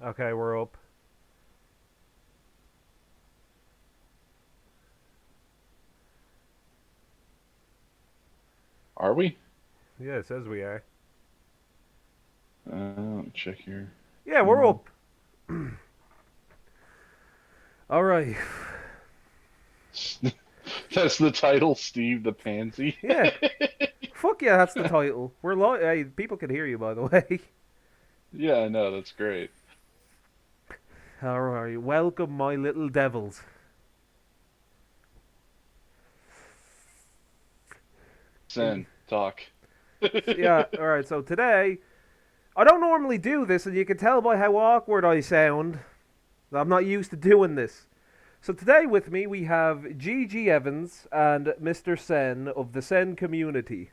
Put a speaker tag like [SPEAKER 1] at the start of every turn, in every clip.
[SPEAKER 1] Okay, we're up.
[SPEAKER 2] Are we?
[SPEAKER 1] Yeah, it says we are.
[SPEAKER 2] Check here.
[SPEAKER 1] Yeah, we're
[SPEAKER 2] No.
[SPEAKER 1] up. All right.
[SPEAKER 2] That's the title, Steve the Pansy.
[SPEAKER 1] Yeah. Fuck yeah, that's the title. We're Hey, people can hear you, by the way.
[SPEAKER 2] Yeah, I know, that's great.
[SPEAKER 1] All right. Welcome, my little devils. In
[SPEAKER 2] Sen, talk.
[SPEAKER 1] Yeah. All right. So today, I don't normally do this, and you can tell by how awkward I sound. I'm not used to doing this. So today with me we have Gigi Evans and Mr. Sen of the Sen community,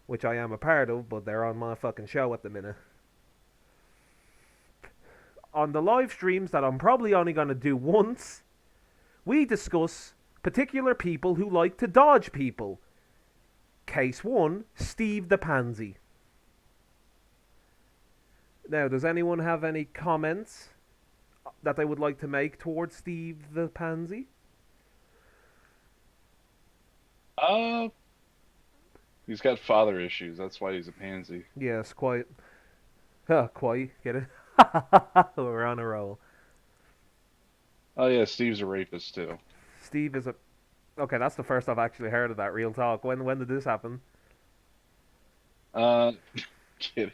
[SPEAKER 1] which I am a part of, but they're on my fucking show at the minute. On the live streams that I'm probably only going to do once, we discuss particular people who like to dodge people. Case 1, Steve the Pansy. Now, does anyone have any comments that they would like to make towards Steve the Pansy?
[SPEAKER 2] Uh, he's got father issues. That's why he's a pansy.
[SPEAKER 1] Yes, quite. Quite. Get it? We're on a roll.
[SPEAKER 2] Oh yeah, Steve's a rapist too.
[SPEAKER 1] Steve is a. Okay, that's the first I've actually heard of that. Real talk. When did this happen?
[SPEAKER 2] Uh, kidding.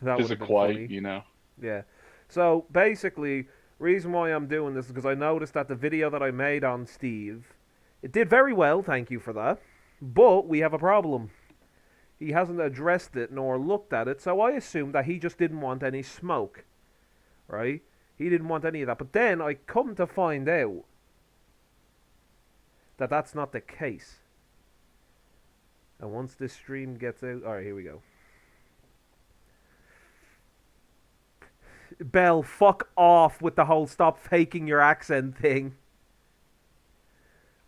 [SPEAKER 1] That would
[SPEAKER 2] Because
[SPEAKER 1] have
[SPEAKER 2] of
[SPEAKER 1] been
[SPEAKER 2] quiet,
[SPEAKER 1] funny.
[SPEAKER 2] you know.
[SPEAKER 1] Yeah. So basically, reason why I'm doing this is because I noticed that the video that I made on Steve, it did very well. Thank you for that. But we have a problem. He hasn't addressed it nor looked at it, so I assumed that he just didn't want any smoke, right? He didn't want any of that. But then I come to find out that that's not the case. And once this stream gets out, all right, here we go. Bell, fuck off with the whole stop faking your accent thing.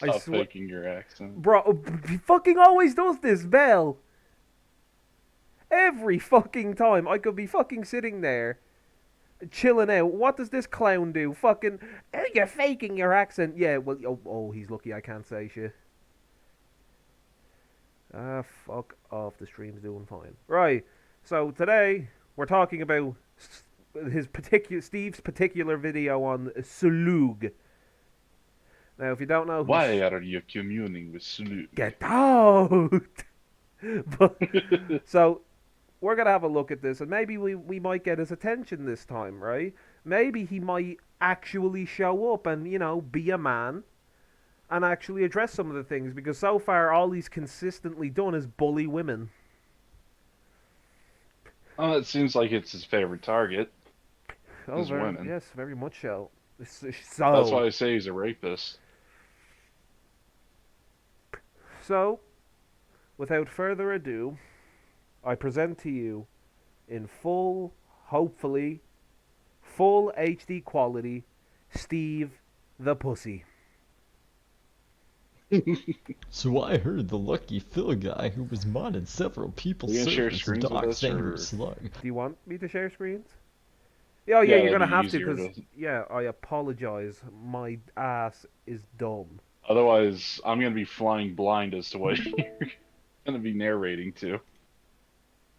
[SPEAKER 1] I
[SPEAKER 2] Stop
[SPEAKER 1] swear,
[SPEAKER 2] faking your accent.
[SPEAKER 1] bro, he fucking always does this, Bell. Every fucking time I could be fucking sitting there chilling out. What does this clown do? Fucking, you're faking your accent. Yeah, well, oh, he's lucky I can't say shit. Ah, fuck off. The stream's doing fine. Right. So today we're talking about Steve's particular video on Sulug. Now, if you don't know who,
[SPEAKER 2] Why are you communing with Snoop?
[SPEAKER 1] get out. But so we're gonna have a look at this, and maybe we might get his attention this time, right? Maybe he might actually show up and be a man and actually address some of the things, because so far all he's consistently done is bully women.
[SPEAKER 2] Oh, it seems like it's his favorite target,
[SPEAKER 1] Oh,
[SPEAKER 2] is
[SPEAKER 1] very
[SPEAKER 2] women.
[SPEAKER 1] yes, very much so.
[SPEAKER 2] That's
[SPEAKER 1] So
[SPEAKER 2] why I say he's a rapist.
[SPEAKER 1] so, without further ado, I present to you in full, hopefully, full HD quality, Steve the Pussy.
[SPEAKER 3] So I heard the Lucky Phil guy who was modded several
[SPEAKER 2] Are
[SPEAKER 3] people's
[SPEAKER 2] you gonna share
[SPEAKER 3] servers
[SPEAKER 2] screens with
[SPEAKER 3] doxed
[SPEAKER 2] us,
[SPEAKER 3] Angry
[SPEAKER 2] or
[SPEAKER 3] Slug.
[SPEAKER 1] Do you want me to share screens? Yeah, oh, yeah,
[SPEAKER 2] yeah,
[SPEAKER 1] you're
[SPEAKER 2] that'd
[SPEAKER 1] gonna
[SPEAKER 2] be
[SPEAKER 1] have to,
[SPEAKER 2] easier
[SPEAKER 1] because
[SPEAKER 2] to.
[SPEAKER 1] yeah, I apologize. My ass is dumb.
[SPEAKER 2] Otherwise, I'm gonna be flying blind as to what you're gonna be narrating to.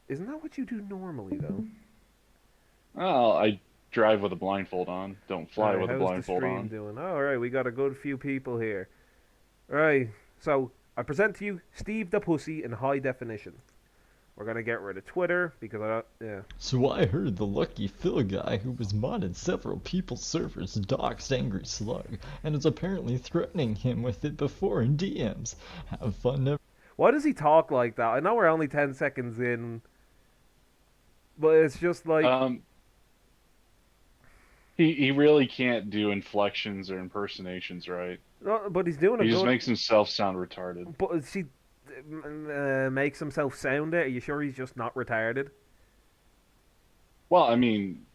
[SPEAKER 1] Isn't that what you do normally, though?
[SPEAKER 2] Oh, I drive with a blindfold on. Don't
[SPEAKER 1] All
[SPEAKER 2] fly
[SPEAKER 1] right,
[SPEAKER 2] with a
[SPEAKER 1] how's the
[SPEAKER 2] blindfold
[SPEAKER 1] stream
[SPEAKER 2] on.
[SPEAKER 1] doing? All right, we got a good few people here. All right, so I present to you Steve the Pussy in high definition. We're gonna get rid of Twitter because yeah.
[SPEAKER 3] So I heard the Lucky Phil guy who was modded several people's servers doxed Angry Slug and is apparently threatening him with it before in DMs. Have fun never.
[SPEAKER 1] Why does he talk like that? I know we're only 10 seconds in, but it's just like,
[SPEAKER 2] Um, he really can't do inflections or impersonations right.
[SPEAKER 1] no, but he's doing a
[SPEAKER 2] He just
[SPEAKER 1] good.
[SPEAKER 2] makes himself sound retarded.
[SPEAKER 1] But he makes himself sound it. Are you sure he's just not retarded?
[SPEAKER 2] Well, I mean,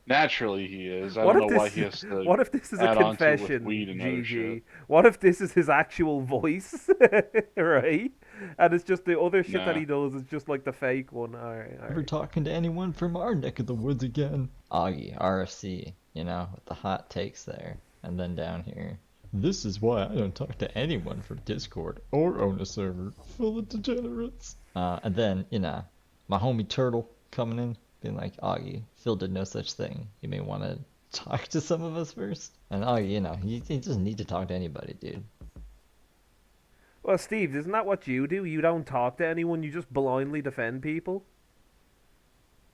[SPEAKER 2] naturally he is. I
[SPEAKER 1] What
[SPEAKER 2] don't
[SPEAKER 1] if
[SPEAKER 2] know why
[SPEAKER 1] this?
[SPEAKER 2] he has to
[SPEAKER 1] What if this is a
[SPEAKER 2] add on to it with
[SPEAKER 1] confession,
[SPEAKER 2] weed and other shit.
[SPEAKER 1] GG? What if this is his actual voice, right? And it's just the other shit that
[SPEAKER 2] Nah.
[SPEAKER 1] he does is just like the fake one. Alright,
[SPEAKER 3] Ever
[SPEAKER 1] alright.
[SPEAKER 3] talking to anyone from our neck of the woods again? Augie, RFC, you know, with the hot takes there. And then down here. This is why I don't talk to anyone from Discord or own a server full of degenerates. And then, you know, my homie Turtle coming in, being like, Augie, Phil did no such thing. You may want to talk to some of us first. And Augie, you know, he doesn't need to talk to anybody, dude.
[SPEAKER 1] Well, Steve, isn't that what you do? You don't talk to anyone, you just blindly defend people?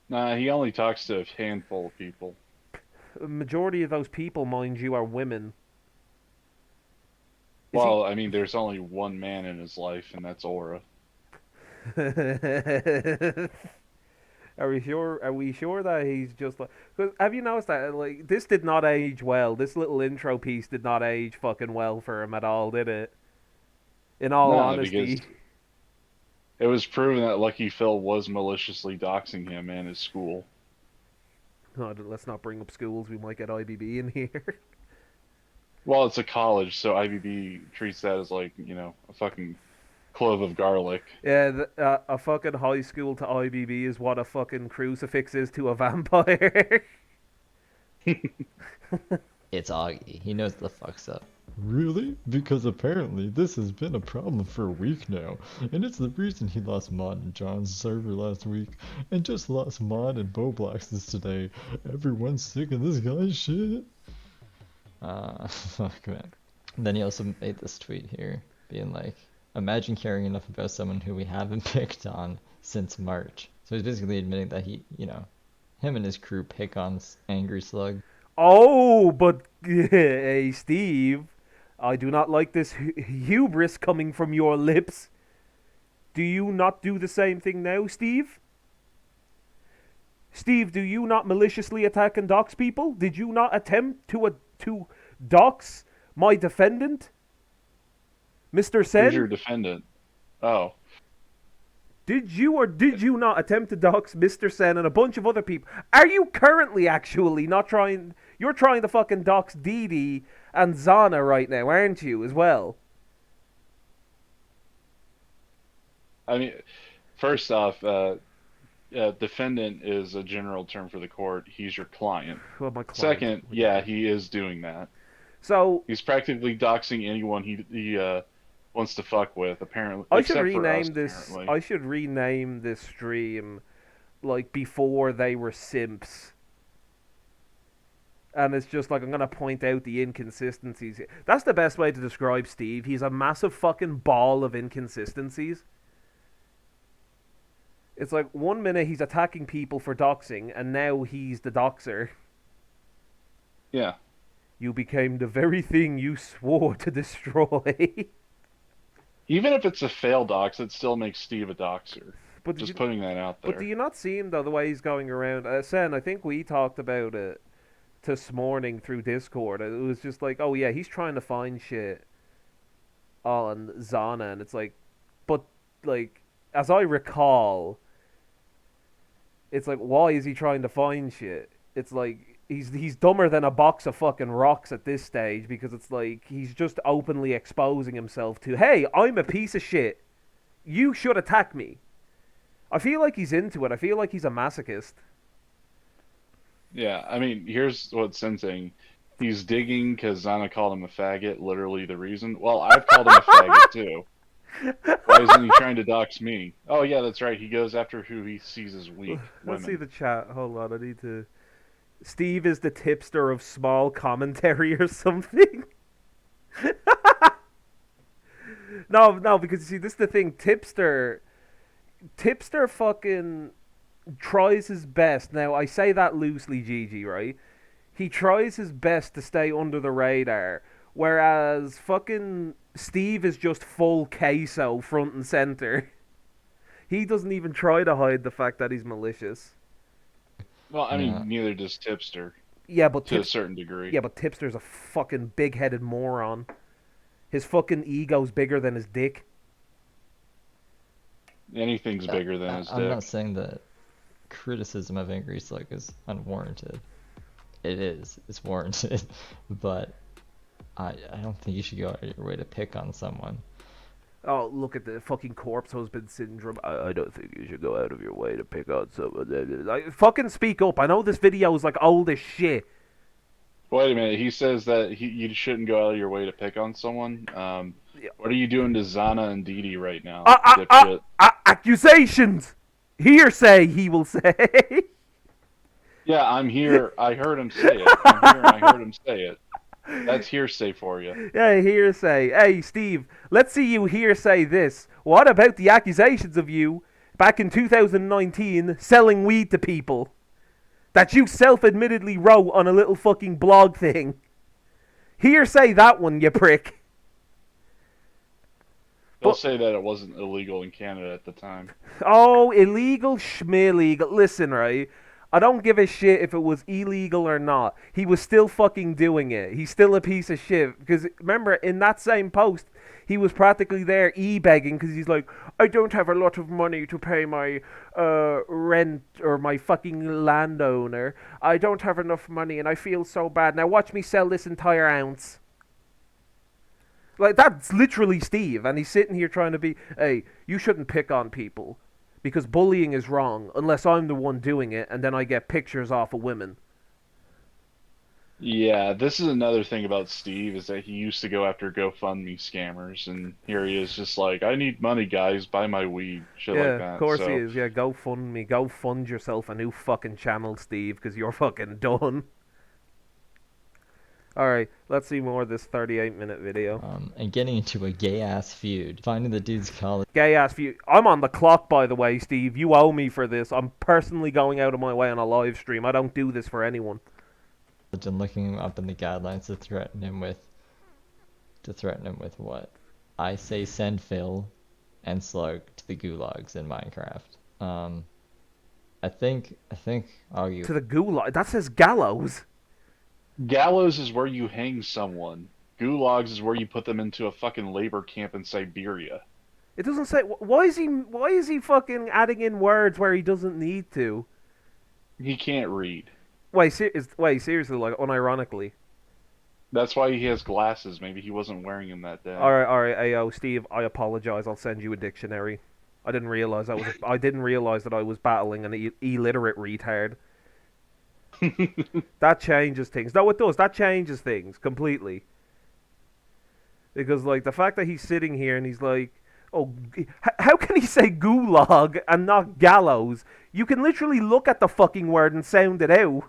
[SPEAKER 2] Nah, he only talks to a handful of people.
[SPEAKER 1] A majority of those people, mind you, are women. Is
[SPEAKER 2] Well, I mean, there's only one man in his life, and that's Aura.
[SPEAKER 1] he... Are we sure? Are we sure that he's just like? Cause have you noticed that like this did not age well? This little intro piece did not age fucking well for him at all, did it? In all
[SPEAKER 2] Nah, because
[SPEAKER 1] honesty.
[SPEAKER 2] it was proven that Lucky Phil was maliciously doxing him and his school.
[SPEAKER 1] Oh, let's not bring up schools. We might get IBB in here.
[SPEAKER 2] Well, it's a college, so IBB treats that as like, a fucking clove of garlic.
[SPEAKER 1] Yeah, a fucking high school to IBB is what a fucking crucifix is to a vampire.
[SPEAKER 3] It's Augie. He knows the fuck's up. Really? Because apparently this has been a problem for a week now, and it's the reason he lost Mod in John's server last week, and just lost Mod and Bowblax's today. Everyone's sick of this guy's shit. Fuck man. Then he also made this tweet here, being like, imagine caring enough about someone who we haven't picked on since March. So he's basically admitting that he, him and his crew pick on Angry Slug.
[SPEAKER 1] Oh, but hey, Steve, I do not like this hubris coming from your lips. Do you not do the same thing now, Steve? Steve, do you not maliciously attack and dox people? Did you not attempt to dox my defendant, Mr. Sen?
[SPEAKER 2] Who's your defendant? Oh.
[SPEAKER 1] Did you or did you not attempt to dox Mr. Sen and a bunch of other people? Are you currently actually not trying... You're trying to fucking dox Dee Dee and Zana right now, aren't you, as well?
[SPEAKER 2] I mean, first off, defendant is a general term for the court. He's your client.
[SPEAKER 1] Well, my client.
[SPEAKER 2] Second, yeah, he is doing that.
[SPEAKER 1] So...
[SPEAKER 2] He's practically doxing anyone he wants to fuck with, apparently.
[SPEAKER 1] I should
[SPEAKER 2] except for us,
[SPEAKER 1] rename this...
[SPEAKER 2] apparently.
[SPEAKER 1] I should rename this stream, like, before they were simps. And it's just like, I'm going to point out the inconsistencies. That's the best way to describe Steve. He's a massive fucking ball of inconsistencies. It's like, 1 minute he's attacking people for doxing, and now he's the doxer.
[SPEAKER 2] Yeah.
[SPEAKER 1] You became the very thing you swore to destroy.
[SPEAKER 2] Even if it's a fail dox, it still makes Steve a doxer.
[SPEAKER 1] But
[SPEAKER 2] Just putting that out there.
[SPEAKER 1] But do you not see him, though, the way he's going around? Sen, I think we talked about it this morning through Discord. It was just like, oh yeah, he's trying to find shit on Zana, and it's like, but like, as I recall, it's like, why is he trying to find shit? It's like he's dumber than a box of fucking rocks at this stage, because it's like he's just openly exposing himself to, hey, I'm a piece of shit. You should attack me. I feel like he's into it. I feel like he's a masochist.
[SPEAKER 2] Yeah, I mean, here's what Sen's saying. He's digging because Zana called him a faggot, literally the reason. Well, I've called him a faggot too. Why isn't he trying to dox me? Oh, yeah, that's right. He goes after who he sees as weak.
[SPEAKER 1] Let's see
[SPEAKER 2] Women.
[SPEAKER 1] the chat. Hold on, I need to... Steve is the tipster of small commentary or something. No, because you see, this is the thing. Tipster fucking tries his best. Now, I say that loosely, Gigi, right? He tries his best to stay under the radar, whereas fucking Steve is just full queso front and center. He doesn't even try to hide the fact that he's malicious.
[SPEAKER 2] Well, I
[SPEAKER 3] Yeah.
[SPEAKER 2] mean, neither does Tipster
[SPEAKER 1] Yeah, but
[SPEAKER 2] to a certain degree.
[SPEAKER 1] Yeah, but Tipster's a fucking big-headed moron. His fucking ego's bigger than his dick.
[SPEAKER 2] Anything's bigger than his
[SPEAKER 3] I'm
[SPEAKER 2] dick.
[SPEAKER 3] not saying that criticism of Angry Slug is unwarranted. It is. It's warranted. But I don't think you should go out of your way to pick on someone
[SPEAKER 1] Oh, look at the fucking corpse husband syndrome. I don't think you should go out of your way to pick on someone. Like, fucking speak up. I know this video is like old as shit.
[SPEAKER 2] Wait a minute. He says that you shouldn't go out of your way to pick on someone.
[SPEAKER 1] Yeah.
[SPEAKER 2] What are you doing to Zana and Dee Dee right now,
[SPEAKER 1] Uh,
[SPEAKER 2] dipshit?
[SPEAKER 1] accusations! Hearsay, he will say.
[SPEAKER 2] Yeah, I'm here. I heard him say it. I'm here and I heard him say it. That's hearsay for you.
[SPEAKER 1] Yeah, hearsay. Hey, Steve, let's see you hearsay this. What about the accusations of you back in 2019 selling weed to people that you self-admittedly wrote on a little fucking blog thing? Hearsay that one, you prick.
[SPEAKER 2] They'll say that it wasn't illegal in Canada at the time.
[SPEAKER 1] Oh, illegal, schmillegal. Listen, right? I don't give a shit if it was illegal or not. He was still fucking doing it. He's still a piece of shit. Because remember, in that same post, he was practically there e-begging because he's like, I don't have a lot of money to pay my rent or my fucking landowner. I don't have enough money and I feel so bad. Now watch me sell this entire ounce. Like, that's literally Steve, and he's sitting here trying to be, hey, you shouldn't pick on people, because bullying is wrong, unless I'm the one doing it, and then I get pictures off of women.
[SPEAKER 2] Yeah, this is another thing about Steve is that he used to go after GoFundMe scammers, and here he is just like, I need money, guys, buy my weed, shit
[SPEAKER 1] Yeah,
[SPEAKER 2] like that.
[SPEAKER 1] of course
[SPEAKER 2] So,
[SPEAKER 1] he is. Yeah, go fund me. Go fund yourself a new fucking channel, Steve, because you're fucking done. Alright, let's see more of this 38-minute video.
[SPEAKER 3] And getting into a gay ass feud, finding the dude's college
[SPEAKER 1] Gay ass view. I'm on the clock, by the way, Steve. You owe me for this. I'm personally going out of my way on a live stream. I don't do this for anyone.
[SPEAKER 3] and looking him up in the guidelines to threaten him with what? I say send Phil and Slug to the gulags in Minecraft. I think argue
[SPEAKER 1] To the gulag. That says gallows.
[SPEAKER 2] gallows is where you hang someone. Gulags is where you put them into a fucking labor camp in Siberia.
[SPEAKER 1] It doesn't say. Why is he fucking adding in words where he doesn't need to?
[SPEAKER 2] He can't read.
[SPEAKER 1] Wait, seriously, like, unironically.
[SPEAKER 2] That's why he has glasses. Maybe he wasn't wearing them that day.
[SPEAKER 1] Alright, ayo, Steve, I apologize. I'll send you a dictionary. I didn't realize that I was battling an illiterate retard. That changes things. No, it does. That changes things completely. Because, like, the fact that he's sitting here and he's like, oh, how can he say gulag and not gallows? You can literally look at the fucking word and sound it out.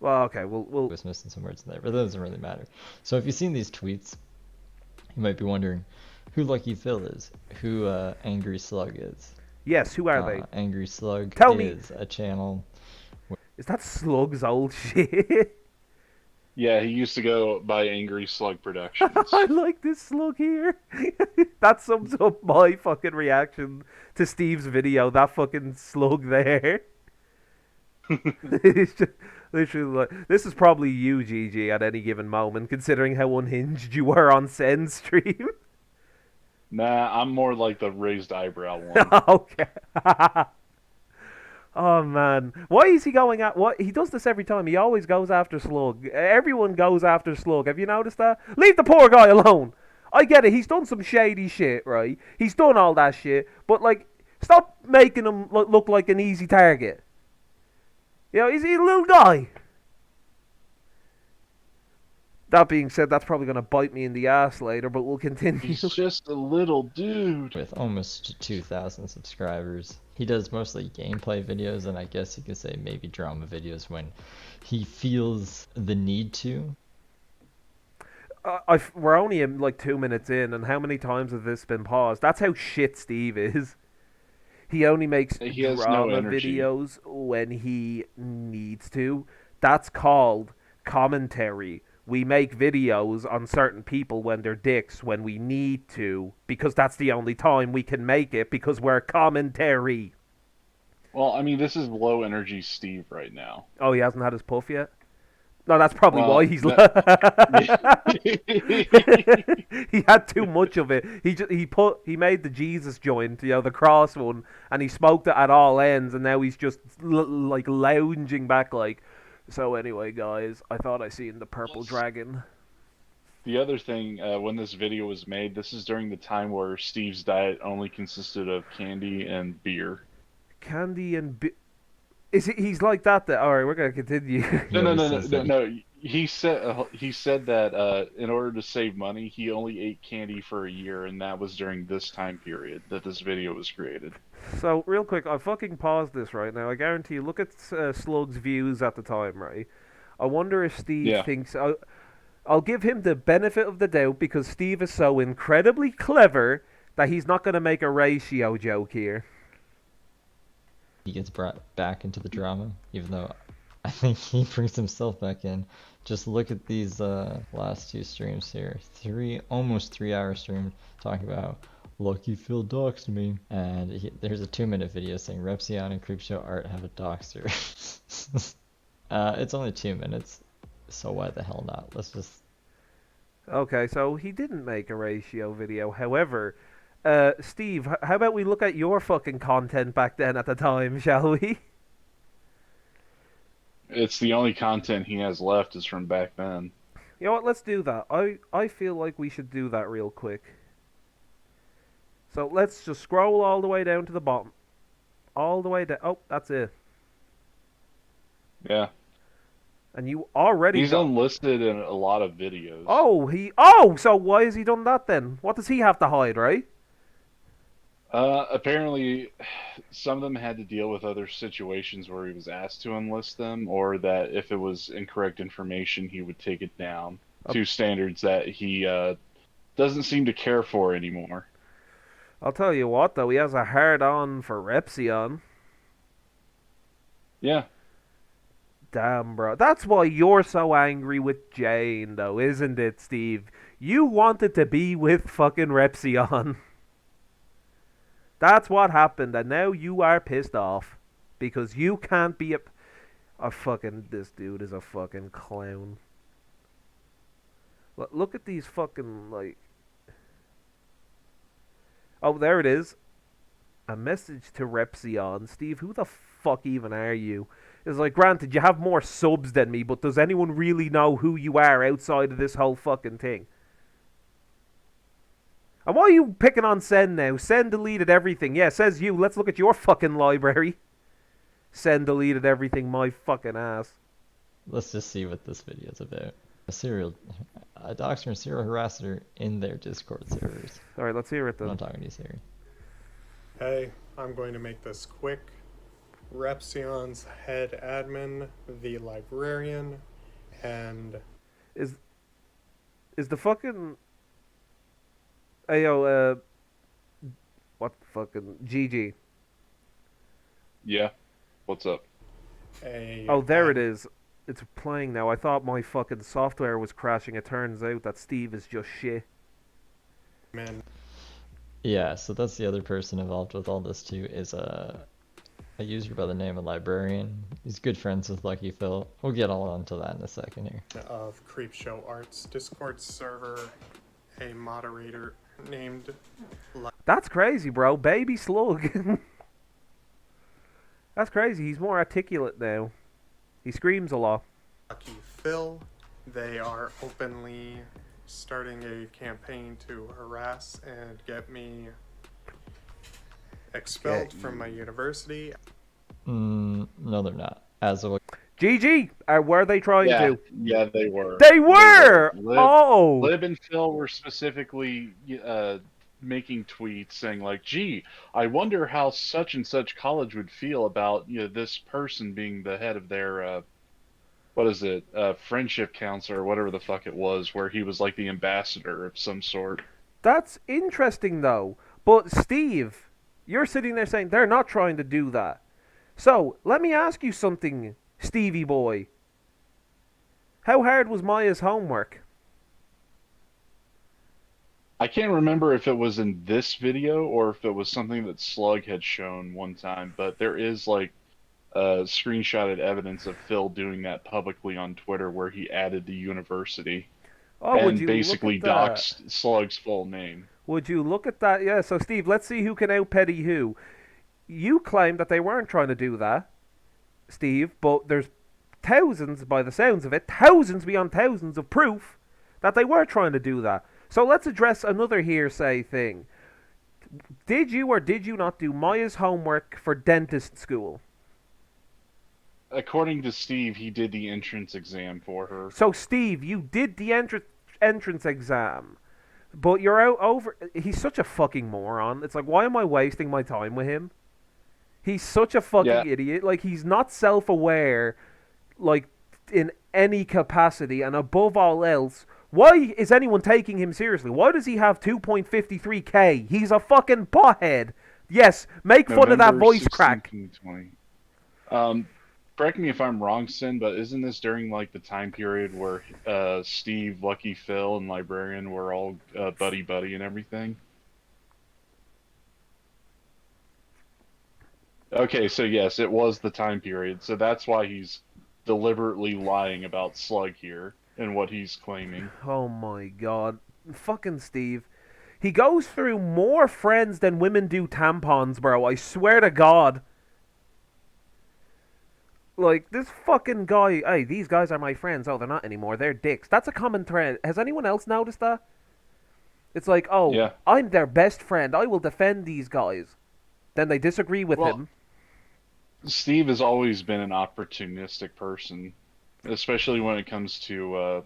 [SPEAKER 1] Well, okay, we'll...
[SPEAKER 3] was missing some words in there, but that doesn't really matter. So if you've seen these tweets, you might be wondering who Lucky Phil is, who Angry Slug is.
[SPEAKER 1] Yes, who are they?
[SPEAKER 3] Angry Slug
[SPEAKER 1] Tell me.
[SPEAKER 3] is a channel.
[SPEAKER 1] Is that Slug's old shit?
[SPEAKER 2] Yeah, he used to go by Angry Slug Productions.
[SPEAKER 1] I like this slug here. That sums up my fucking reaction to Steve's video. That fucking slug there. It's just literally like, this is probably you, GG, at any given moment, considering how unhinged you were on Sen's stream.
[SPEAKER 2] Nah, I'm more like the raised eyebrow one.
[SPEAKER 1] Okay. Oh man, why is he going at what? He does this every time. He always goes after Slug. Everyone goes after Slug. Have you noticed that? Leave the poor guy alone. I get it. He's done some shady shit, right? He's done all that shit, but like, stop making him look like an easy target. You know, he's a little guy. That being said, that's probably going to bite me in the ass later, but we'll continue.
[SPEAKER 2] He's just a little dude.
[SPEAKER 3] With almost 2,000 subscribers. He does mostly gameplay videos, and I guess you could say maybe drama videos when he feels the need to.
[SPEAKER 1] We're only like 2 minutes in, and how many times has this been paused? That's how shit Steve is. He only makes
[SPEAKER 2] He has no
[SPEAKER 1] drama
[SPEAKER 2] energy.
[SPEAKER 1] videos when he needs to. That's called commentary. We make videos on certain people when they're dicks when we need to, because that's the only time we can make it, because we're commentary.
[SPEAKER 2] Well, I mean, this is low energy Steve right now.
[SPEAKER 1] Oh, he hasn't had his puff yet? No, that's probably
[SPEAKER 2] Well,
[SPEAKER 1] why he's... He had too much of it. He made the Jesus joint, you know, the cross one, and he smoked it at all ends, and now he's just like lounging back like... So anyway, guys, I thought I seen the purple dragon.
[SPEAKER 2] The other thing, when this video was made, this is during the time where Steve's diet only consisted of candy and beer.
[SPEAKER 1] Candy and is it? He's like that. That all right. We're gonna continue.
[SPEAKER 3] He
[SPEAKER 2] No, no,
[SPEAKER 3] always
[SPEAKER 2] no, no,
[SPEAKER 3] says
[SPEAKER 2] no,
[SPEAKER 3] that
[SPEAKER 2] no. He said that in order to save money, he only ate candy for a year, and that was during this time period that this video was created.
[SPEAKER 1] So real quick, I'll fucking pause this right now. I guarantee you. Look at Slug's views at the time, right? I wonder if Steve
[SPEAKER 2] Yeah.
[SPEAKER 1] thinks. I'll give him the benefit of the doubt because Steve is so incredibly clever that he's not going to make a ratio joke here.
[SPEAKER 3] he gets brought back into the drama, even though I think he brings himself back in. Just look at these last two streams here. Almost 3 hour stream talking about Lucky Phil doxed me. And there's a 2 minute video saying Repsion and Creepshow Art have a doxer. It's only 2 minutes, so why the hell not? Let's just...
[SPEAKER 1] Okay, so he didn't make a ratio video. However, Steve, how about we look at your fucking content back then at the time, shall we?
[SPEAKER 2] It's the only content he has left is from back then.
[SPEAKER 1] You know what? Let's do that. I feel like we should do that real quick. So let's just scroll all the way down to the bottom. All the way down. Oh, that's it.
[SPEAKER 2] Yeah.
[SPEAKER 1] And you already
[SPEAKER 2] He's
[SPEAKER 1] got...
[SPEAKER 2] unlisted in a lot of videos.
[SPEAKER 1] Oh, so why has he done that then? What does he have to hide, right?
[SPEAKER 2] Apparently, some of them had to deal with other situations where he was asked to enlist them, or that if it was incorrect information, he would take it down to standards that he doesn't seem to care for anymore.
[SPEAKER 1] I'll tell you what, though, he has a hard-on for Repsion.
[SPEAKER 2] Yeah.
[SPEAKER 1] Damn, bro. That's why you're so angry with Jane, though, isn't it, Steve? You wanted to be with fucking Repsion. That's what happened, and now you are pissed off. Because you can't be a fucking... This dude is a fucking clown. Look at these fucking, like... Oh, there it is. A message to Repsion. Steve, who the fuck even are you? It's like, granted, you have more subs than me, but does anyone really know who you are outside of this whole fucking thing? And why are you picking on Sen now? Sen deleted everything. Yeah, says you. Let's look at your fucking library. Sen deleted everything, my fucking ass.
[SPEAKER 3] Let's just see what this video is about. A doxer and serial harasser in their Discord servers.
[SPEAKER 1] Alright, let's hear it
[SPEAKER 3] I'm
[SPEAKER 1] then.
[SPEAKER 3] not talking to you, Siri.
[SPEAKER 4] Hey, I'm going to make this quick. Repsion's head admin, the librarian, and...
[SPEAKER 1] Is the fucking... Ayo, what fucking... GG.
[SPEAKER 2] Yeah. What's up?
[SPEAKER 1] Oh, there it is. It's playing now. I thought my fucking software was crashing. It turns out that Steve is just shit.
[SPEAKER 4] Man.
[SPEAKER 3] Yeah, so that's the other person involved with all this too, is a user by the name of Librarian. He's good friends with Lucky Phil. We'll get all onto that in a second here.
[SPEAKER 4] Of Creepshow Art's Discord server, a moderator named
[SPEAKER 1] That's crazy, bro. Baby Slug. That's crazy. He's more articulate now. He screams a lot.
[SPEAKER 4] Lucky Phil. They are openly starting a campaign to harass and get me expelled from my university.
[SPEAKER 3] No, they're not. As of
[SPEAKER 1] GG! Were they trying to?
[SPEAKER 2] Yeah, they were.
[SPEAKER 1] They were! Oh!
[SPEAKER 2] Lib and Phil were specifically making tweets saying like, "Gee, I wonder how such and such college would feel about this person being the head of their what is it, friendship council or whatever the fuck it was, where he was like the ambassador of some sort."
[SPEAKER 1] That's interesting, though. But Steve, you're sitting there saying they're not trying to do that. So let me ask you something, Stevie boy. How hard was Maya's homework?
[SPEAKER 2] I can't remember if it was in this video or if it was something that Slug had shown one time, but there is like screenshotted evidence of Phil doing that publicly on Twitter where he added the university and basically doxed Slug's full name.
[SPEAKER 1] Would you look at that? Yeah, so Steve, let's see who can out-petty who. You claim that they weren't trying to do that, Steve, but there's thousands, by the sounds of it, thousands beyond thousands of proof that they were trying to do that. So let's address another hearsay thing. Did you or did you not do Maya's homework for dentist school?
[SPEAKER 2] According to Steve, he did the entrance exam for her.
[SPEAKER 1] So Steve, you did the entrance exam, but you're out over. He's such a fucking moron. It's like, why am I wasting my time with him? He's such a fucking
[SPEAKER 2] Yeah.
[SPEAKER 1] idiot. Like, he's not self-aware, like, in any capacity, and above all else, why is anyone taking him seriously? Why does he have 2.53k? He's a fucking pothead. Yes, make fun of that
[SPEAKER 2] November
[SPEAKER 1] voice
[SPEAKER 2] 16,
[SPEAKER 1] crack.
[SPEAKER 2] 2020. Correct me if I'm wrong, Sin, but isn't this during like the time period where Steve, Lucky Phil, and Librarian were all buddy buddy and everything? Okay, so yes, it was the time period. So that's why he's deliberately lying about Slug here and what he's claiming.
[SPEAKER 1] Oh my god. Fucking Steve. He goes through more friends than women do tampons, bro. I swear to God. Like, this fucking guy. Hey, these guys are my friends. Oh, they're not anymore. They're dicks. That's a common thread. Has anyone else noticed that? It's like, oh,
[SPEAKER 2] Yeah.
[SPEAKER 1] I'm their best friend. I will defend these guys. Then they disagree with
[SPEAKER 2] Well,
[SPEAKER 1] him.
[SPEAKER 2] Steve has always been an opportunistic person, especially when it comes to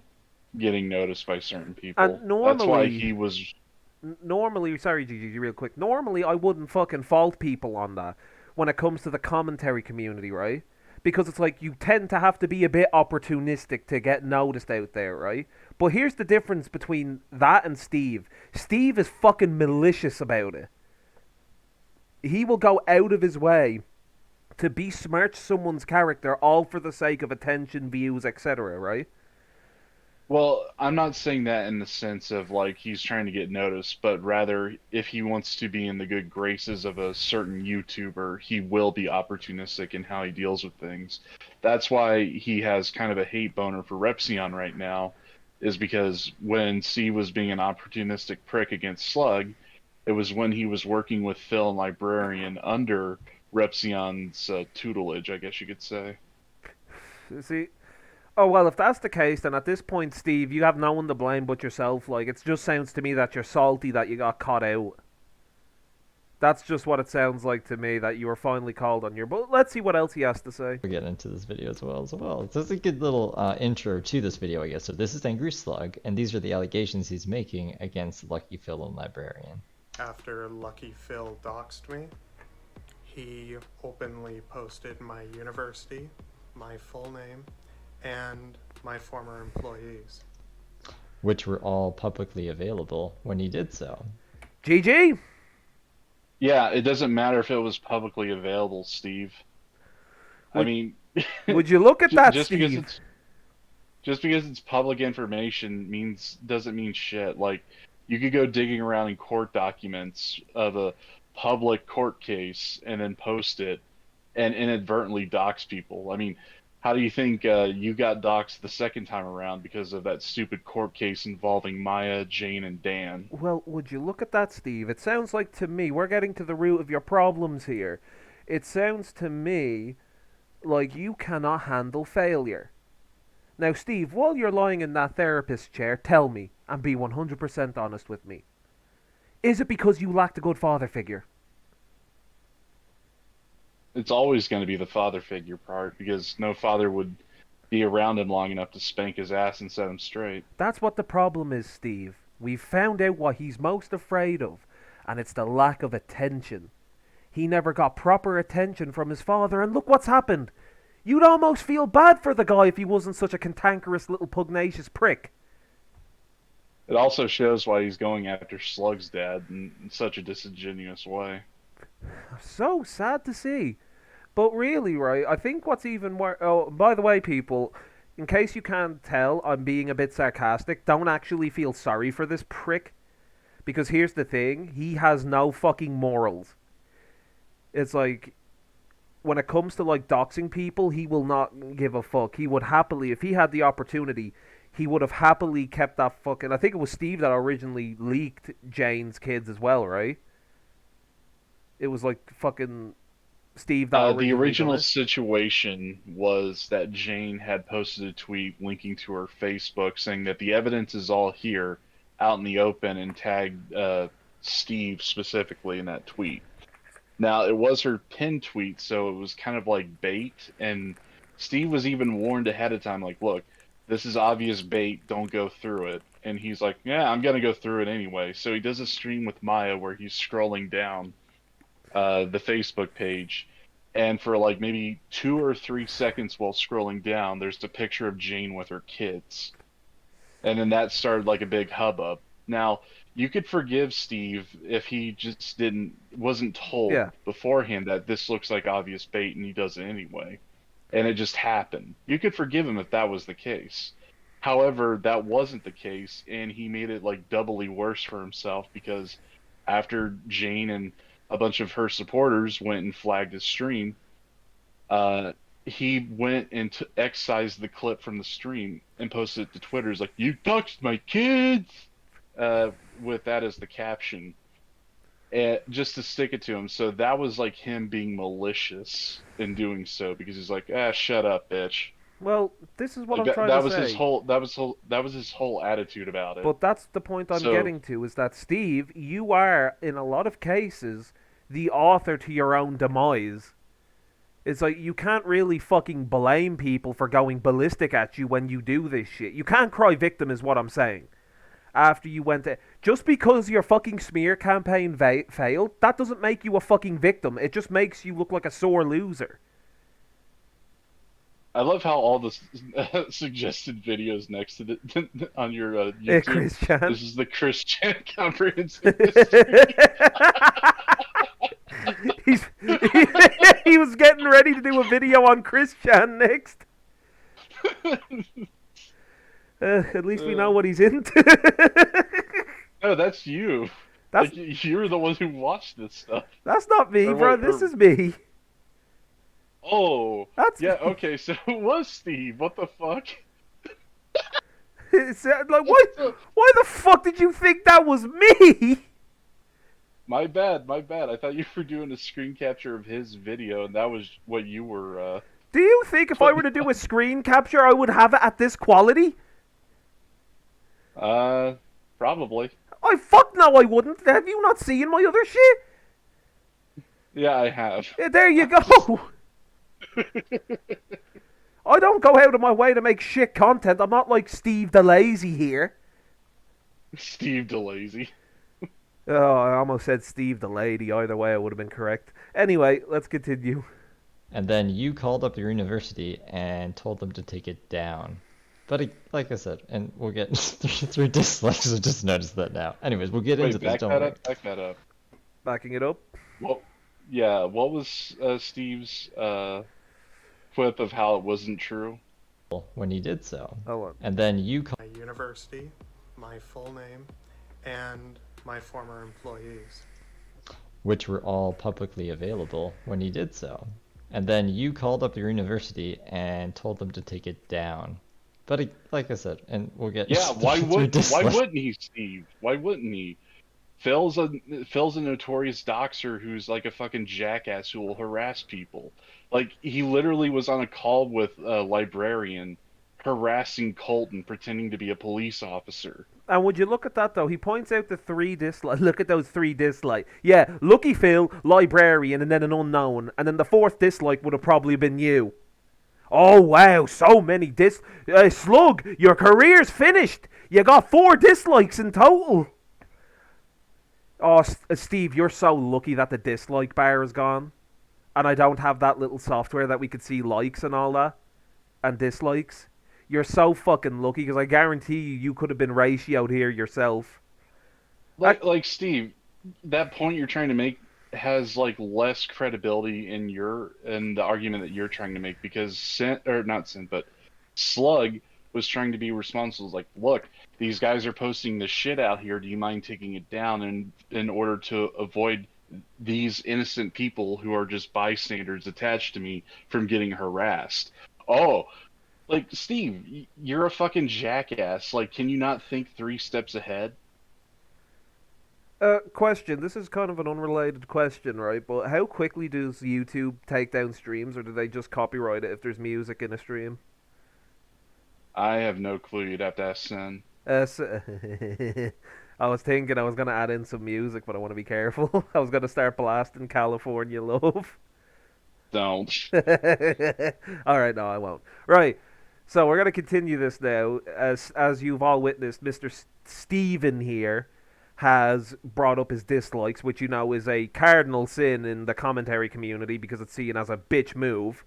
[SPEAKER 2] getting noticed by certain people.
[SPEAKER 1] And
[SPEAKER 2] That's why
[SPEAKER 1] normally-
[SPEAKER 2] he was.
[SPEAKER 1] Normally, sorry, GG, real quick. Normally, I wouldn't fucking fault people on that when it comes to the commentary community, right? Because it's like you tend to have to be a bit opportunistic to get noticed out there, right? But here's the difference between that and Steve. Steve is fucking malicious about it. He will go out of his way to besmirch someone's character all for the sake of attention, views, etc., right?
[SPEAKER 2] Well, I'm not saying that in the sense of like he's trying to get noticed, but rather if he wants to be in the good graces of a certain YouTuber, he will be opportunistic in how he deals with things. That's why he has kind of a hate boner for Repsion right now, is because when C was being an opportunistic prick against Slug, it was when he was working with Phil and Librarian under Repsion's tutelage, I guess you could say.
[SPEAKER 1] See? Oh, well, if that's the case, then at this point, Steve, you have no one to blame but yourself. Like, it just sounds to me that you're salty that you got caught out. That's just what it sounds like to me, that you were finally called on your... But let's see what else he has to say.
[SPEAKER 3] We'll get into this video as well. This is a good little intro to this video, I guess. So this is Angry Slug, and these are the allegations he's making against Lucky Phil and Librarian.
[SPEAKER 4] After Lucky Phil doxed me, he openly posted my university, my full name, and my former employees.
[SPEAKER 3] Which were all publicly available when he did so.
[SPEAKER 1] GG?
[SPEAKER 2] Yeah, it doesn't matter if it was publicly available, Steve. I mean,
[SPEAKER 1] Would you look at that,
[SPEAKER 2] just because
[SPEAKER 1] Steve?
[SPEAKER 2] it's public information doesn't mean shit. Like, you could go digging around in court documents of a public court case and then post it and inadvertently dox people. I mean, how do you think you got doxed the second time around because of that stupid court case involving Maya, Jane, and Dan?
[SPEAKER 1] Well, would you look at that, Steve? It sounds like to me, we're getting to the root of your problems here. It sounds to me like you cannot handle failure. Now, Steve, while you're lying in that therapist chair, tell me, and be 100% honest with me. Is it because you lacked a good father figure?
[SPEAKER 2] It's always going to be the father figure part because no father would be around him long enough to spank his ass and set him straight.
[SPEAKER 1] That's what the problem is, Steve. We've found out what he's most afraid of, and it's the lack of attention. He never got proper attention from his father, and look what's happened. You'd almost feel bad for the guy if he wasn't such a cantankerous little pugnacious prick.
[SPEAKER 2] It also shows why he's going after Slug's dad in such a disingenuous way.
[SPEAKER 1] So sad to see. But really, right, I think what's even worse... Oh, by the way, people, in case you can't tell, I'm being a bit sarcastic. Don't actually feel sorry for this prick. Because here's the thing, he has no fucking morals. It's like, when it comes to, like, doxing people, he will not give a fuck. He would happily, if he had the opportunity, he would have happily kept that fucking... I think it was Steve that originally leaked Jane's kids as well, right? It was like fucking... Steve that
[SPEAKER 2] The
[SPEAKER 1] originally done
[SPEAKER 2] original
[SPEAKER 1] it?
[SPEAKER 2] situation was that Jane had posted a tweet linking to her Facebook saying that the evidence is all here out in the open and tagged Steve specifically in that tweet. Now, it was her pinned tweet, so it was kind of like bait, and Steve was even warned ahead of time, like, look, this is obvious bait, don't go through it. And he's like, yeah, I'm gonna go through it anyway. So he does a stream with Maya where he's scrolling down the Facebook page, and for like maybe 2 or 3 seconds while scrolling down, there's the picture of Jane with her kids. And then that started like a big hubbub. Now, you could forgive Steve if he just wasn't told
[SPEAKER 1] Yeah.
[SPEAKER 2] beforehand that this looks like obvious bait and he does it anyway. And it just happened. You could forgive him if that was the case. However, that wasn't the case, and he made it like doubly worse for himself because after Jane and a bunch of her supporters went and flagged his stream, he went and excised the clip from the stream and posted it to Twitter. He's like, "You doxed my kids," with that as the caption, just to stick it to him. So that was like him being malicious in doing so because he's like, "Ah, shut up, bitch."
[SPEAKER 1] Well, this is what
[SPEAKER 2] Like
[SPEAKER 1] I'm trying
[SPEAKER 2] that
[SPEAKER 1] to
[SPEAKER 2] was
[SPEAKER 1] say.
[SPEAKER 2] that was his whole attitude about it.
[SPEAKER 1] But that's the point I'm
[SPEAKER 2] So-
[SPEAKER 1] getting to, is that, Steve, you are, in a lot of cases, the author to your own demise. It's like, you can't really fucking blame people for going ballistic at you when you do this shit. You can't cry victim, is what I'm saying. After you went to... Just because your fucking smear campaign failed, that doesn't make you a fucking victim. It just makes you look like a sore loser.
[SPEAKER 2] I love how all the suggested videos next to the on your
[SPEAKER 1] Hey,
[SPEAKER 2] YouTube.
[SPEAKER 1] Christian.
[SPEAKER 2] This is the Christian comprehensive history.
[SPEAKER 1] He was getting ready to do a video on Christian next. At least we know what he's into.
[SPEAKER 2] No, that's you.
[SPEAKER 1] That's
[SPEAKER 2] Like, you're the one who watched this stuff.
[SPEAKER 1] that's not me,
[SPEAKER 2] Or
[SPEAKER 1] bro.
[SPEAKER 2] what-
[SPEAKER 1] This
[SPEAKER 2] or-
[SPEAKER 1] is me.
[SPEAKER 2] Oh,
[SPEAKER 1] That's
[SPEAKER 2] yeah. Okay, so it was Steve. What the fuck?
[SPEAKER 1] It's, like, why the fuck did you think that was me?
[SPEAKER 2] My bad. My bad. I thought you were doing a screen capture of his video, and that was what you were.
[SPEAKER 1] Do you think if I were to do a screen capture, I would have it at this quality?
[SPEAKER 2] Probably.
[SPEAKER 1] I fuck no, I wouldn't. Have you not seen my other shit?
[SPEAKER 2] Yeah, I have.
[SPEAKER 1] Yeah, there you go. I don't go out of my way to make shit content. I'm not like Steve the Lazy here.
[SPEAKER 2] Steve DeLazy.
[SPEAKER 1] Oh, I almost said Steve the Lady. Either way, I would have been correct. Anyway, let's continue.
[SPEAKER 3] And then you called up your university and told them to take it down. But like I said, and we'll get through dislikes, I just noticed that now. Anyways, we'll get into
[SPEAKER 2] Wait,
[SPEAKER 3] this,
[SPEAKER 2] back
[SPEAKER 3] don't
[SPEAKER 2] that
[SPEAKER 3] worry.
[SPEAKER 2] up. Back that up.
[SPEAKER 1] Backing it up.
[SPEAKER 2] Well, yeah. What was Steve's quip of how it wasn't true?
[SPEAKER 3] When he did so.
[SPEAKER 1] Hold on.
[SPEAKER 3] And then you called
[SPEAKER 4] My university, my full name, and my former employees.
[SPEAKER 3] which were all publicly available when he did so. And then you called up your university and told them to take it down. But like I said, and we'll get
[SPEAKER 2] Yeah. Why
[SPEAKER 3] through
[SPEAKER 2] wouldn't
[SPEAKER 3] dislikes.
[SPEAKER 2] he, Steve? Why wouldn't he? Phil's a notorious doxer who's like a fucking jackass who will harass people. Like, he literally was on a call with a librarian harassing Colton, pretending to be a police officer.
[SPEAKER 1] And would you look at that, though? He points out the 3 dislikes. Look at those 3 dislikes. Yeah, Lucky Phil, librarian, and then an unknown. And then the 4th dislike would have probably been you. Oh, wow, so many Slug, your career's finished. You got 4 dislikes in total. Oh, Steve, you're so lucky that the dislike bar is gone. And I don't have that little software that we could see likes and all that. And dislikes. You're so fucking lucky, because I guarantee you could have been ratioed here yourself.
[SPEAKER 2] Like Steve, that point you're trying to make has like less credibility in the argument that you're trying to make, because Slug was trying to be responsible. Like, look, these guys are posting this shit out here. Do you mind taking it down in order to avoid these innocent people who are just bystanders attached to me from getting harassed? Oh, like, Steve, you're a fucking jackass. Like, can you not think 3 steps ahead?
[SPEAKER 1] Question. This is kind of an unrelated question, right? But how quickly does YouTube take down streams, or do they just copyright it if there's music in a stream?
[SPEAKER 2] I have no clue. You'd have to ask Sin.
[SPEAKER 1] S I was thinking I was gonna add in some music, but I want to be careful. I was gonna start blasting California Love.
[SPEAKER 2] Don't.
[SPEAKER 1] All right, no, I won't. Right. So we're gonna continue this now, as you've all witnessed. Mister Steven here has brought up his dislikes, which you know is a cardinal sin in the commentary community because it's seen as a bitch move,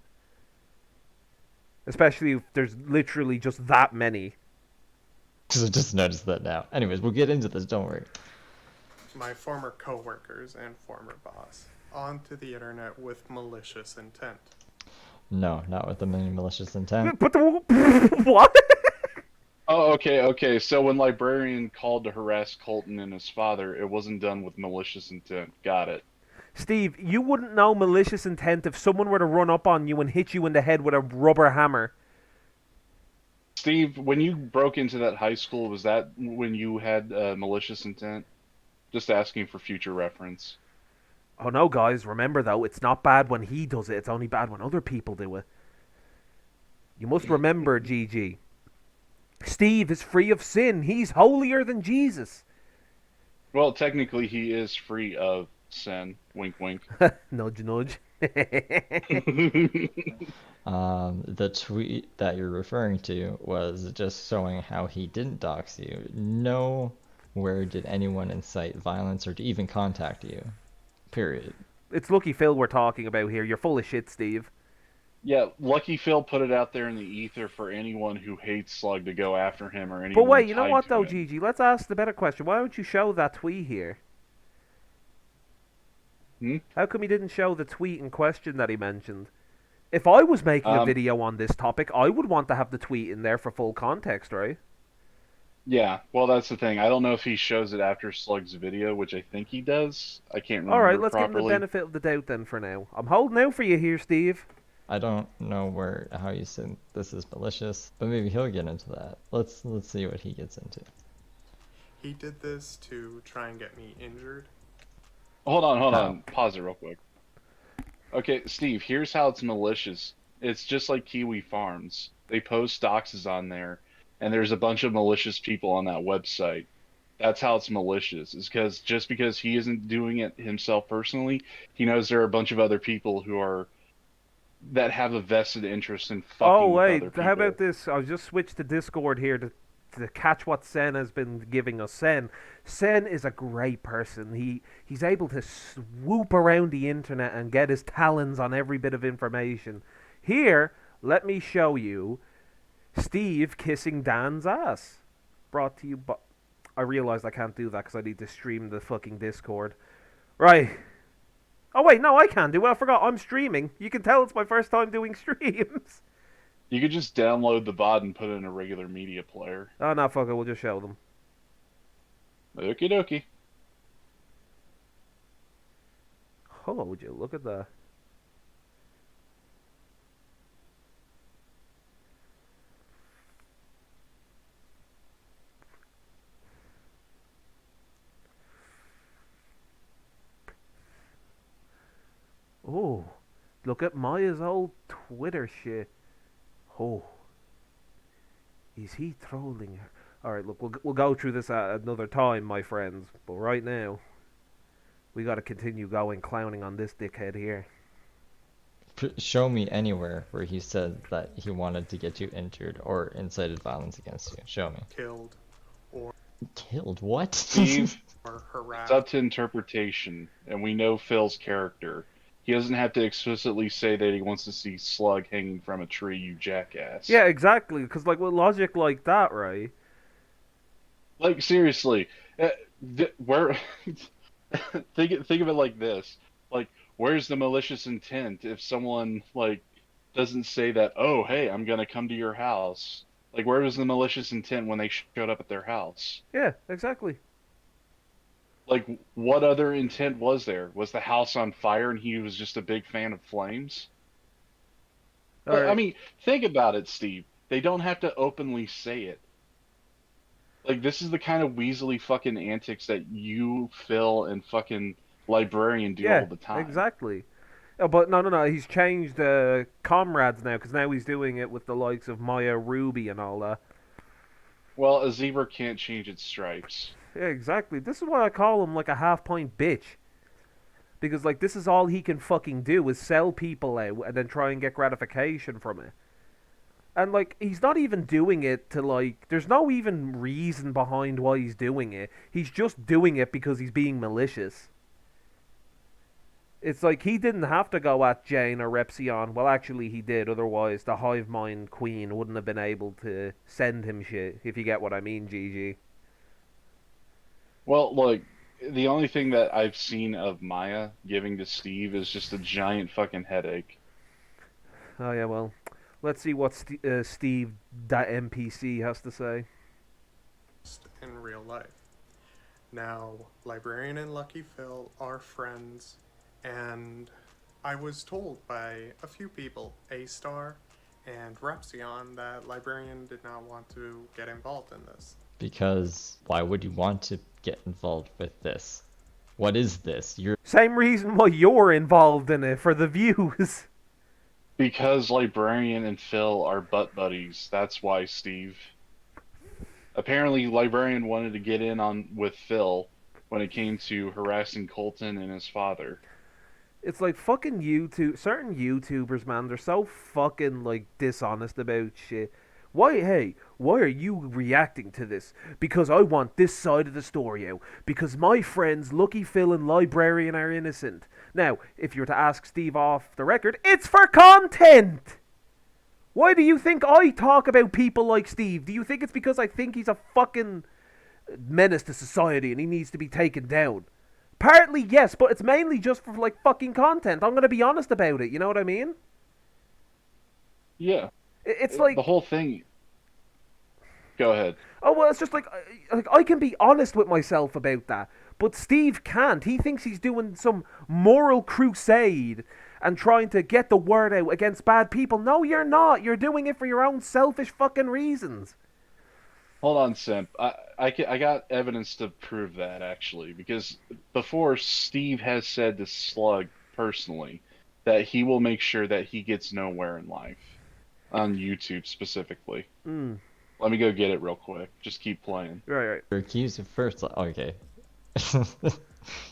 [SPEAKER 1] especially if there's literally just that many.
[SPEAKER 3] Because I just noticed that now. Anyways, we'll get into this, don't worry.
[SPEAKER 4] My former coworkers and former boss onto the internet with malicious intent.
[SPEAKER 3] No, not with the many malicious intent.
[SPEAKER 1] But what?
[SPEAKER 2] Oh, okay. So when Librarian called to harass Colton and his father, it wasn't done with malicious intent. Got it.
[SPEAKER 1] Steve, you wouldn't know malicious intent if someone were to run up on you and hit you in the head with a rubber hammer.
[SPEAKER 2] Steve, when you broke into that high school, was that when you had malicious intent? Just asking for future reference.
[SPEAKER 1] Oh no, guys, remember though, it's not bad when he does it, it's only bad when other people do it. You must remember, Gigi. Steve is free of sin. He's holier than Jesus.
[SPEAKER 2] Well, technically, he is free of sin. Wink, wink.
[SPEAKER 1] Nudge, nudge.
[SPEAKER 3] The tweet that you're referring to was just showing how he didn't dox you. Nowhere did anyone incite violence or to even contact you. Period.
[SPEAKER 1] It's Lucky Phil we're talking about here. You're full of shit, Steve.
[SPEAKER 2] Yeah, Lucky Phil put it out there in the ether for anyone who hates Slug to go after him or anyone
[SPEAKER 1] But wait, you know
[SPEAKER 2] tied
[SPEAKER 1] what
[SPEAKER 2] to
[SPEAKER 1] though,
[SPEAKER 2] him.
[SPEAKER 1] Gigi? Let's ask the better question. Why don't you show that tweet here? How come he didn't show the tweet in question that he mentioned? If I was making a video on this topic, I would want to have the tweet in there for full context, right?
[SPEAKER 2] Yeah, well, that's the thing. I don't know if he shows it after Slug's video, which I think he does. I can't remember
[SPEAKER 1] Alright, let's give him the
[SPEAKER 2] properly.
[SPEAKER 1] benefit of the doubt then for now. I'm holding out for you here, Steve.
[SPEAKER 3] I don't know how you said this is malicious, but maybe he'll get into that. Let's see what he gets into.
[SPEAKER 4] He did this to try and get me injured.
[SPEAKER 2] Hold on. Pause it real quick. Okay, Steve, here's how it's malicious. It's just like Kiwi Farms. They post doxes on there, and there's a bunch of malicious people on that website. That's how it's malicious. Is because just because he isn't doing it himself personally, he knows there are a bunch of other people that have a vested interest in fucking
[SPEAKER 1] Oh
[SPEAKER 2] with
[SPEAKER 1] wait,
[SPEAKER 2] other people.
[SPEAKER 1] how about this? I'll just switch to Discord here to catch what Sen has been giving us. Sen is a great person. He's able to swoop around the internet and get his talons on every bit of information. Here, let me show you Steve kissing Dan's ass. Brought to you by... I realized I can't do that because I need to stream the fucking Discord. Right. Oh wait, no, I can't do it. I forgot I'm streaming. You can tell it's my first time doing streams.
[SPEAKER 2] You could just download the VOD and put it in a regular media player.
[SPEAKER 1] Oh no, fuck it. We'll just show them.
[SPEAKER 2] Okie dokie.
[SPEAKER 1] Oh, would you look at that? Oh, look at Maya's old Twitter shit. Oh, is he trolling her? All right, look, we'll go through this at another time, my friends. But right now, we got to continue going clowning on this dickhead here.
[SPEAKER 3] Show me anywhere where he said that he wanted to get you injured or incited violence against you. Show me.
[SPEAKER 4] Killed or
[SPEAKER 3] Killed? What?
[SPEAKER 2] Steve,
[SPEAKER 4] or
[SPEAKER 2] it's
[SPEAKER 4] harassed.
[SPEAKER 2] up to interpretation, and we know Phil's character. He doesn't have to explicitly say that he wants to see Slug hanging from a tree, you jackass.
[SPEAKER 1] Yeah, exactly. Because like with logic like that, right?
[SPEAKER 2] Like, seriously, where... think of it like this. Like, where's the malicious intent if someone, like, doesn't say that, oh, hey, I'm gonna come to your house? Like, where was the malicious intent when they showed up at their house?
[SPEAKER 1] Yeah, exactly.
[SPEAKER 2] Like, what other intent was there? Was the house on fire and he was just a big fan of flames?
[SPEAKER 1] All right.
[SPEAKER 2] I mean, think about it, Steve. They don't have to openly say it. Like, this is the kind of Weasley fucking antics that you, Phil, and fucking Librarian do
[SPEAKER 1] Yeah,
[SPEAKER 2] all the time.
[SPEAKER 1] exactly. Oh, but no. He's changed comrades now because now he's doing it with the likes of Maya, Ruby, and all that.
[SPEAKER 2] Well, a zebra can't change its stripes.
[SPEAKER 1] Yeah, exactly. This is why I call him like a half-point bitch. Because like this is all he can fucking do is sell people out and then try and get gratification from it. And like he's not even doing it to like there's no even reason behind why he's doing it. He's just doing it because he's being malicious. It's like he didn't have to go at Jane or Repsion. Well, actually, he did. Otherwise, the Hive Mind Queen wouldn't have been able to send him shit, if you get what I mean, GG.
[SPEAKER 2] Well, look, the only thing that I've seen of Maya giving to Steve is just a giant fucking headache.
[SPEAKER 1] Oh, yeah, well, let's see what Steve, that NPC, has to say.
[SPEAKER 4] In real life. Now, Librarian and Lucky Phil are friends, and I was told by a few people, A-Star and Repsion, that Librarian did not want to get involved in this.
[SPEAKER 3] Because why would you want to get involved with this? What is this? You're
[SPEAKER 1] Same reason why you're involved in it, for the views.
[SPEAKER 2] Because Librarian and Phil are butt buddies. That's why, Steve. Apparently, Librarian wanted to get in on with Phil when it came to harassing Colton and his father.
[SPEAKER 1] It's like fucking YouTube, certain YouTubers, man, they're so fucking like dishonest about shit. Why are you reacting to this? Because I want this side of the story out. Because my friends Lucky Phil and Librarian are innocent. Now, if you were to ask Steve off the record, it's for content! Why do you think I talk about people like Steve? Do you think it's because I think he's a fucking menace to society and he needs to be taken down? Partly, yes, but it's mainly just for, like, fucking content. I'm gonna be honest about it, you know what I mean?
[SPEAKER 2] Yeah,
[SPEAKER 1] It's like,
[SPEAKER 2] the whole thing. Go ahead.
[SPEAKER 1] oh, well, it's just like I can be honest with myself about that. But Steve can't. He thinks he's doing some moral crusade and trying to get the word out against bad people. No, you're not. You're doing it for your own selfish fucking reasons.
[SPEAKER 2] Hold on, Simp. I got evidence to prove that, actually, because before Steve has said to Slug personally that he will make sure that he gets nowhere in life, on YouTube specifically.
[SPEAKER 1] Mm,
[SPEAKER 2] Let me go get it real quick. Just keep playing.
[SPEAKER 1] right.
[SPEAKER 3] accused of first. Okay.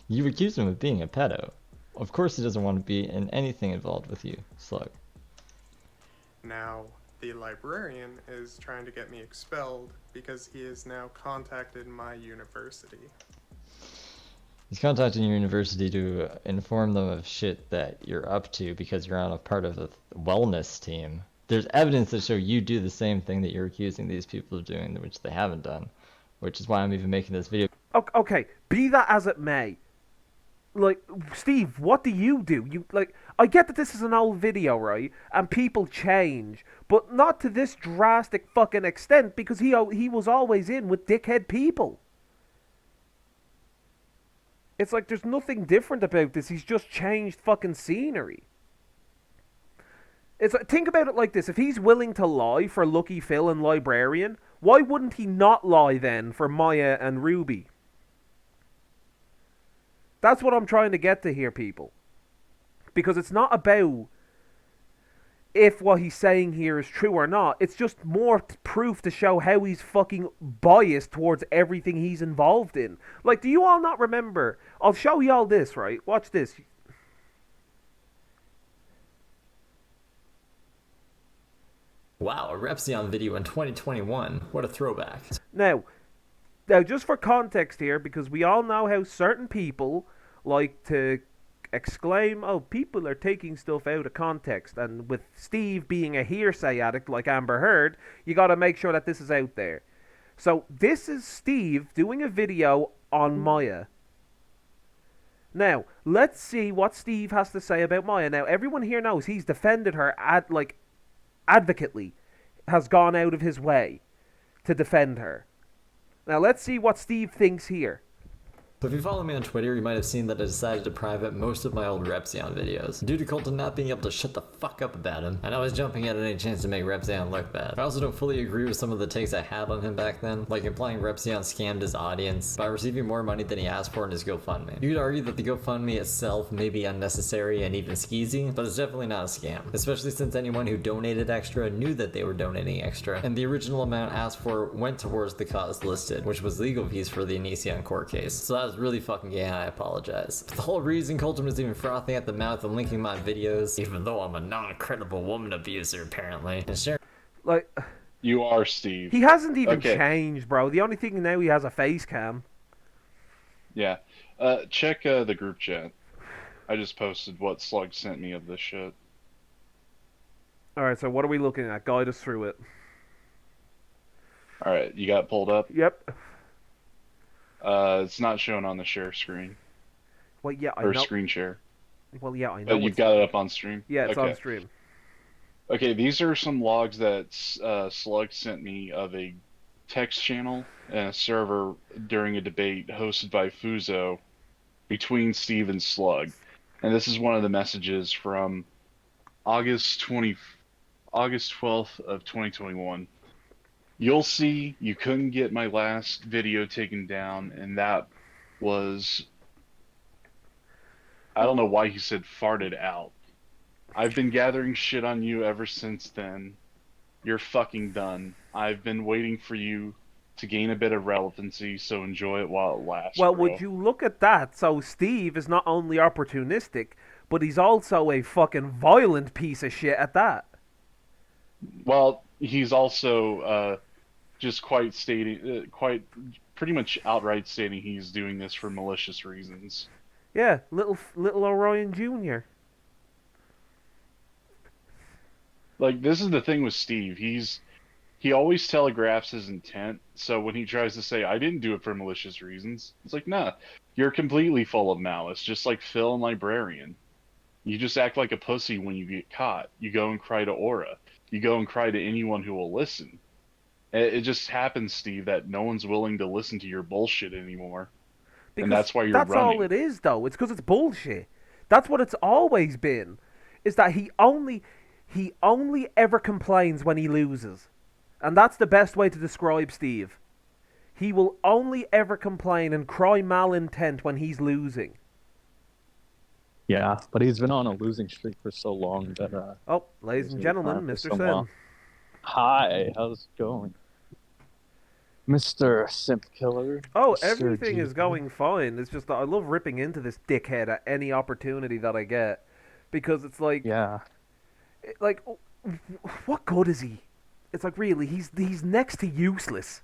[SPEAKER 3] You accused him of being a pedo. Of course he doesn't want to be in anything involved with you, Slug.
[SPEAKER 4] Now, the Librarian is trying to get me expelled because he has now contacted my university.
[SPEAKER 3] He's contacting your university to inform them of shit that you're up to because you're on a part of the wellness team. There's evidence that show you do the same thing that you're accusing these people of doing, which they haven't done. Which is why I'm even making this video.
[SPEAKER 1] Okay, be that as it may. Like, Steve, what do? You, like, I get that this is an old video, right? And people change. But not to this drastic fucking extent because he was always in with dickhead people. It's like there's nothing different about this. He's just changed fucking scenery. It's like, think about it like this. If he's willing to lie for Lucky Phil and Librarian, why wouldn't he not lie then for Maya and Ruby? That's what I'm trying to get to here, people. Because it's not about if what he's saying here is true or not. It's just more proof to show how he's fucking biased towards everything he's involved in. Like, do you all not remember? I'll show y'all this, right? Watch this.
[SPEAKER 5] Wow, a Repsion video in 2021. What a throwback.
[SPEAKER 1] Now, just for context here, because we all know how certain people like to exclaim, oh, people are taking stuff out of context. And with Steve being a hearsay addict like Amber Heard, you gotta make sure that this is out there. So, this is Steve doing a video on Maya. Now, let's see what Steve has to say about Maya. Now, everyone here knows he's defended her advocately, has gone out of his way to defend her. Now let's see what Steve thinks here.
[SPEAKER 5] So if you follow me on Twitter, you might have seen that I decided to private most of my old Repzion videos, due to Colton not being able to shut the fuck up about him, and I was jumping at any chance to make Repzion look bad. I also don't fully agree with some of the takes I had on him back then, like implying Repzion scammed his audience by receiving more money than he asked for in his GoFundMe. You could argue that the GoFundMe itself may be unnecessary and even skeezy, but it's definitely not a scam, especially since anyone who donated extra knew that they were donating extra, and the original amount asked for went towards the cause listed, which was legal fees for the Onision court case. So that was really fucking gay and I apologize. But the whole reason Colton was even frothing at the mouth and linking my videos, even though I'm a non-credible woman abuser apparently, and sharing
[SPEAKER 1] Like,
[SPEAKER 2] You are Steve.
[SPEAKER 1] he hasn't even
[SPEAKER 2] Okay.
[SPEAKER 1] changed, bro. The only thing now he has a face cam.
[SPEAKER 2] Yeah. Check the group chat. I just posted what Slug sent me of this shit.
[SPEAKER 1] Alright, so what are we looking at? Guide us through it.
[SPEAKER 2] Alright, you got it pulled up?
[SPEAKER 1] Yep.
[SPEAKER 2] It's not shown on the share screen.
[SPEAKER 1] Well, yeah, I
[SPEAKER 2] Or
[SPEAKER 1] know.
[SPEAKER 2] screen share.
[SPEAKER 1] Well, yeah, I know.
[SPEAKER 2] But you've got it up on stream?
[SPEAKER 1] Yeah, it's
[SPEAKER 2] okay.
[SPEAKER 1] on stream.
[SPEAKER 2] Okay, these are some logs that Slug sent me of a text channel and a server during a debate hosted by Fuzo between Steve and Slug. And this is one of the messages from August 12th of 2021. You'll see you couldn't get my last video taken down, and that was... I don't know why he said farted out. I've been gathering shit on you ever since then. You're fucking done. I've been waiting for you to gain a bit of relevancy, so enjoy it while it lasts.
[SPEAKER 1] Well,
[SPEAKER 2] bro.
[SPEAKER 1] would you look at that? So Steve is not only opportunistic, but he's also a fucking violent piece of shit at that.
[SPEAKER 2] Well, he's also just quite pretty much outright stating he's doing this for malicious reasons.
[SPEAKER 1] Yeah, little Orion Jr.
[SPEAKER 2] Like, this is the thing with Steve. He always telegraphs his intent, so when he tries to say, I didn't do it for malicious reasons, it's like, nah, you're completely full of malice, just like Phil and Librarian. You just act like a pussy when you get caught. You go and cry to Aura. You go and cry to anyone who will listen. It just happens, Steve, that no one's willing to listen to your bullshit anymore. And that's why you're
[SPEAKER 1] that's
[SPEAKER 2] running.
[SPEAKER 1] all it is, though. It's because it's bullshit. That's what it's always been. Is that he only ever complains when he loses. And that's the best way to describe Steve. He will only ever complain and cry malintent when he's losing.
[SPEAKER 6] Yeah, but he's been on a losing streak for so long that
[SPEAKER 1] Oh, ladies and gentlemen, Mr. Sim.
[SPEAKER 6] Hi, how's it going? Mr. Simp Killer.
[SPEAKER 1] Oh,
[SPEAKER 6] Mr.
[SPEAKER 1] everything
[SPEAKER 6] G.
[SPEAKER 1] is going fine. It's just that I love ripping into this dickhead at any opportunity that I get. Because it's like...
[SPEAKER 6] Yeah.
[SPEAKER 1] Like, what good is he? It's like, really, he's next to useless.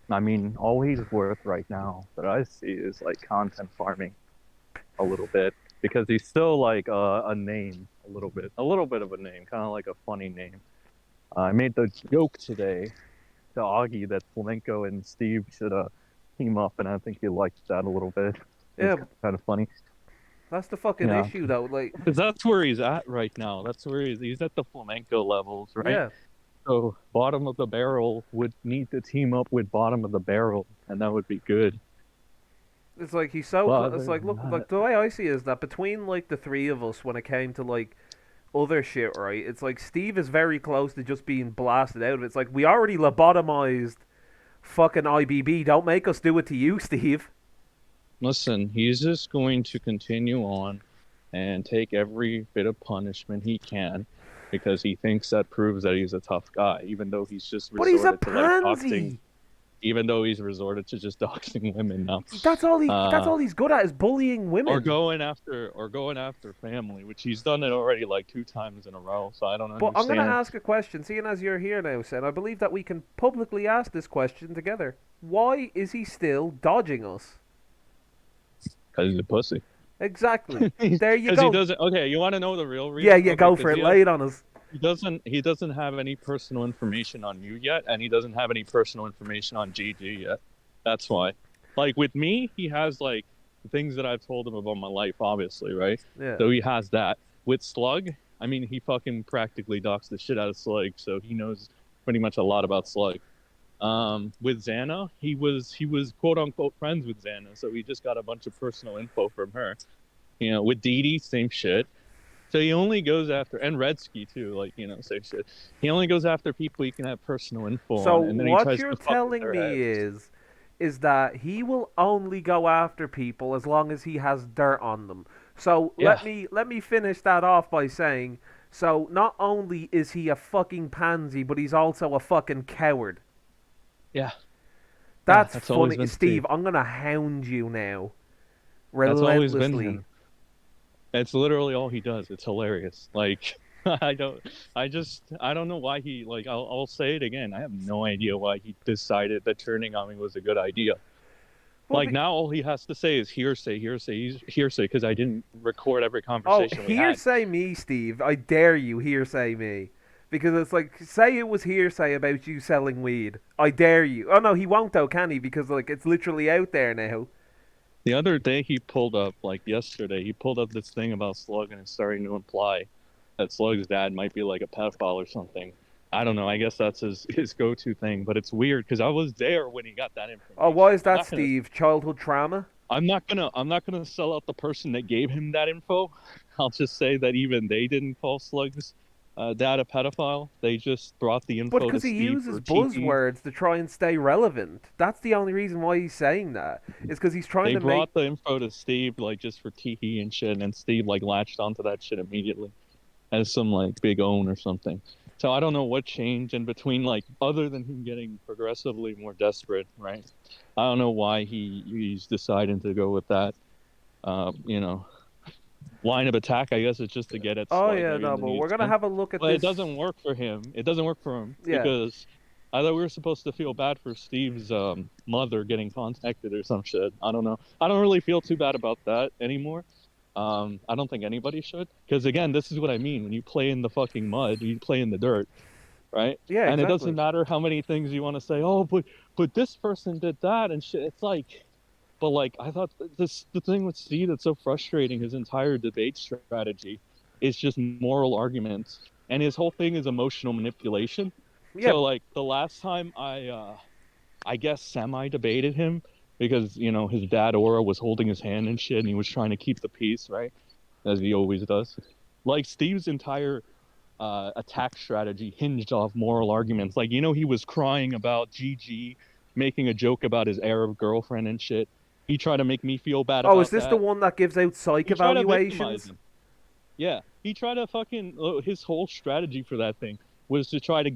[SPEAKER 6] I mean, all he's worth right now that I see is like content farming a little bit, because he's still like a name, a little bit of a name, kind of like a funny name. I made the joke today to Augie that Flamenco and Steve should team up, and I think he liked that a little bit.
[SPEAKER 1] Yeah.
[SPEAKER 6] It's kind of funny.
[SPEAKER 1] That's the fucking
[SPEAKER 6] Yeah.
[SPEAKER 1] issue, though. Like,
[SPEAKER 6] Because that's where he's at right now. That's where he's at the Flamenco levels, right?
[SPEAKER 1] yeah.
[SPEAKER 6] So bottom of the barrel would need to team up with bottom of the barrel, and that would be good.
[SPEAKER 1] It's like he's so.
[SPEAKER 6] Well,
[SPEAKER 1] It's like, look,
[SPEAKER 6] other than
[SPEAKER 1] like the way I see it is that between like the three of us, when it came to like other shit, right? It's like Steve is very close to just being blasted out of it. It's like we already lobotomized fucking IBB. Don't make us do it to you, Steve.
[SPEAKER 6] Listen, he's just going to continue on and take every bit of punishment he can, because he thinks that proves that he's a tough guy, even though he's just
[SPEAKER 1] But he's a
[SPEAKER 6] resorted to like doxing.
[SPEAKER 1] pansy.
[SPEAKER 6] Even though he's resorted to just doxing women now.
[SPEAKER 1] That's all he. That's all he's good at is bullying women.
[SPEAKER 6] Or going after family, which he's done it already like 2 times in a row. So I don't
[SPEAKER 1] But I'm
[SPEAKER 6] understand.
[SPEAKER 1] gonna ask a question. Seeing as you're here now, Sen, I believe that we can publicly ask this question together. Why is he still dodging us?
[SPEAKER 6] Because he's a pussy.
[SPEAKER 1] Exactly. There you
[SPEAKER 6] Because
[SPEAKER 1] go.
[SPEAKER 6] he doesn't. Okay, you want to know the real reason?
[SPEAKER 1] Yeah, yeah,
[SPEAKER 6] Okay,
[SPEAKER 1] go
[SPEAKER 6] 'cause
[SPEAKER 1] for it.
[SPEAKER 6] he
[SPEAKER 1] Lay it on us.
[SPEAKER 6] He doesn't have any personal information on you yet, and he doesn't have any personal information on GG yet. That's why. Like with me, he has like things that I've told him about my life, obviously, right?
[SPEAKER 1] Yeah.
[SPEAKER 6] So he has that. With Slug, I mean, he fucking practically doxed the shit out of Slug, so he knows pretty much a lot about Slug. with Xana. He was quote unquote friends with Xana, so he just got a bunch of personal info from her. You know, with Dee Dee, same shit. So he only goes after, and Redsky too, like, you know, same shit. He only goes after people he can have personal info
[SPEAKER 1] So
[SPEAKER 6] on, and then he
[SPEAKER 1] what
[SPEAKER 6] tries
[SPEAKER 1] you're
[SPEAKER 6] to fuck with
[SPEAKER 1] telling
[SPEAKER 6] their
[SPEAKER 1] me
[SPEAKER 6] heads.
[SPEAKER 1] is that he will only go after people as long as he has dirt on them. So
[SPEAKER 6] Yeah,
[SPEAKER 1] let me finish that off by saying, so not only is he a fucking pansy, but he's also a fucking coward.
[SPEAKER 6] yeah, yeah.
[SPEAKER 1] That's
[SPEAKER 6] That's always
[SPEAKER 1] funny,
[SPEAKER 6] been Steve.
[SPEAKER 1] Steve. I'm gonna hound you now,
[SPEAKER 6] That's always been
[SPEAKER 1] relentlessly.
[SPEAKER 6] him. It's literally all he does. It's hilarious. Like, I don't, I don't know why he, like, I'll say it again. I have no idea why he decided that turning on me was a good idea.
[SPEAKER 1] Well,
[SPEAKER 6] Like, now all he has to say is hearsay, hearsay, because I didn't record every
[SPEAKER 1] oh,
[SPEAKER 6] conversation we had.
[SPEAKER 1] hearsay me, Steve. I dare you, hearsay me. Because it's like, say it was hearsay about you selling weed. I dare you. Oh no, he won't though, can he? Because like it's literally out there now.
[SPEAKER 6] The other day he pulled up, like yesterday, he pulled up this thing about Slug and it's starting to imply that Slug's dad might be like a pedophile or something. I don't know. I guess that's his go-to thing, but it's weird because I was there when he got that
[SPEAKER 1] Oh,
[SPEAKER 6] information.
[SPEAKER 1] why is
[SPEAKER 6] I'm
[SPEAKER 1] that,
[SPEAKER 6] not gonna
[SPEAKER 1] Steve? Childhood trauma?
[SPEAKER 6] I'm not gonna sell out the person that gave him that info. I'll just say that even they didn't call Slug's dad a pedophile. They just brought the
[SPEAKER 1] But
[SPEAKER 6] info to
[SPEAKER 1] because he
[SPEAKER 6] Steve
[SPEAKER 1] uses
[SPEAKER 6] for TP.
[SPEAKER 1] buzzwords to try and stay relevant. That's the only reason why he's saying that. Is because he's trying
[SPEAKER 6] They
[SPEAKER 1] to make.
[SPEAKER 6] brought the info to Steve like just for TP and shit, and Steve like latched onto that shit immediately as some like big own or something. So I don't know what changed in between, like other than him getting progressively more desperate, right? I don't know why he's deciding to go with that. You know, line of attack. I guess it's just to get at
[SPEAKER 1] Oh
[SPEAKER 6] Slug.
[SPEAKER 1] yeah,
[SPEAKER 6] Maybe in
[SPEAKER 1] no,
[SPEAKER 6] the
[SPEAKER 1] but
[SPEAKER 6] news,
[SPEAKER 1] we're gonna
[SPEAKER 6] man.
[SPEAKER 1] have a look at
[SPEAKER 6] But it
[SPEAKER 1] this.
[SPEAKER 6] doesn't work for him. It doesn't work for him
[SPEAKER 1] Yeah.
[SPEAKER 6] because I thought we were supposed to feel bad for Steve's mother getting contacted or some shit. I don't know. I don't really feel too bad about that anymore. I don't think anybody should, because again, this is what I mean. When you play in the fucking mud, you play in the dirt, right?
[SPEAKER 1] Yeah,
[SPEAKER 6] And it
[SPEAKER 1] exactly.
[SPEAKER 6] doesn't matter how many things you want to say. Oh, but this person did that and shit. It's like, but like I thought the thing with Steve that's so frustrating. His entire debate strategy is just moral arguments, and his whole thing is emotional manipulation.
[SPEAKER 1] Yeah.
[SPEAKER 6] So like the last time I guess semi debated him because you know his dad Aura was holding his hand and shit, and he was trying to keep the peace, right, as he always does. Like Steve's entire attack strategy hinged off moral arguments. Like you know he was crying about Gigi making a joke about his Arab girlfriend and shit. He tried to make me feel bad
[SPEAKER 1] Oh, is
[SPEAKER 6] about
[SPEAKER 1] this the
[SPEAKER 6] that.
[SPEAKER 1] one that gives out psych
[SPEAKER 6] He tried to victimize
[SPEAKER 1] evaluations?
[SPEAKER 6] him. Yeah, he tried to fucking his whole strategy for that thing was to try to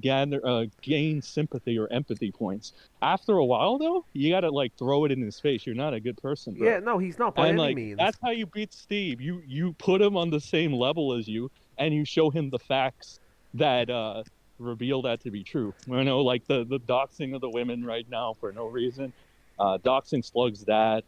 [SPEAKER 6] gain sympathy or empathy points. After a while, though, you gotta like throw it in his face. You're not a good person,
[SPEAKER 1] Yeah,
[SPEAKER 6] bro.
[SPEAKER 1] no, he's not by
[SPEAKER 6] And
[SPEAKER 1] any
[SPEAKER 6] like
[SPEAKER 1] means.
[SPEAKER 6] that's how you beat Steve. You put him on the same level as you, and you show him the facts that reveal that to be true. You know, like the doxing of the women right now for no reason, doxing Slug's dad,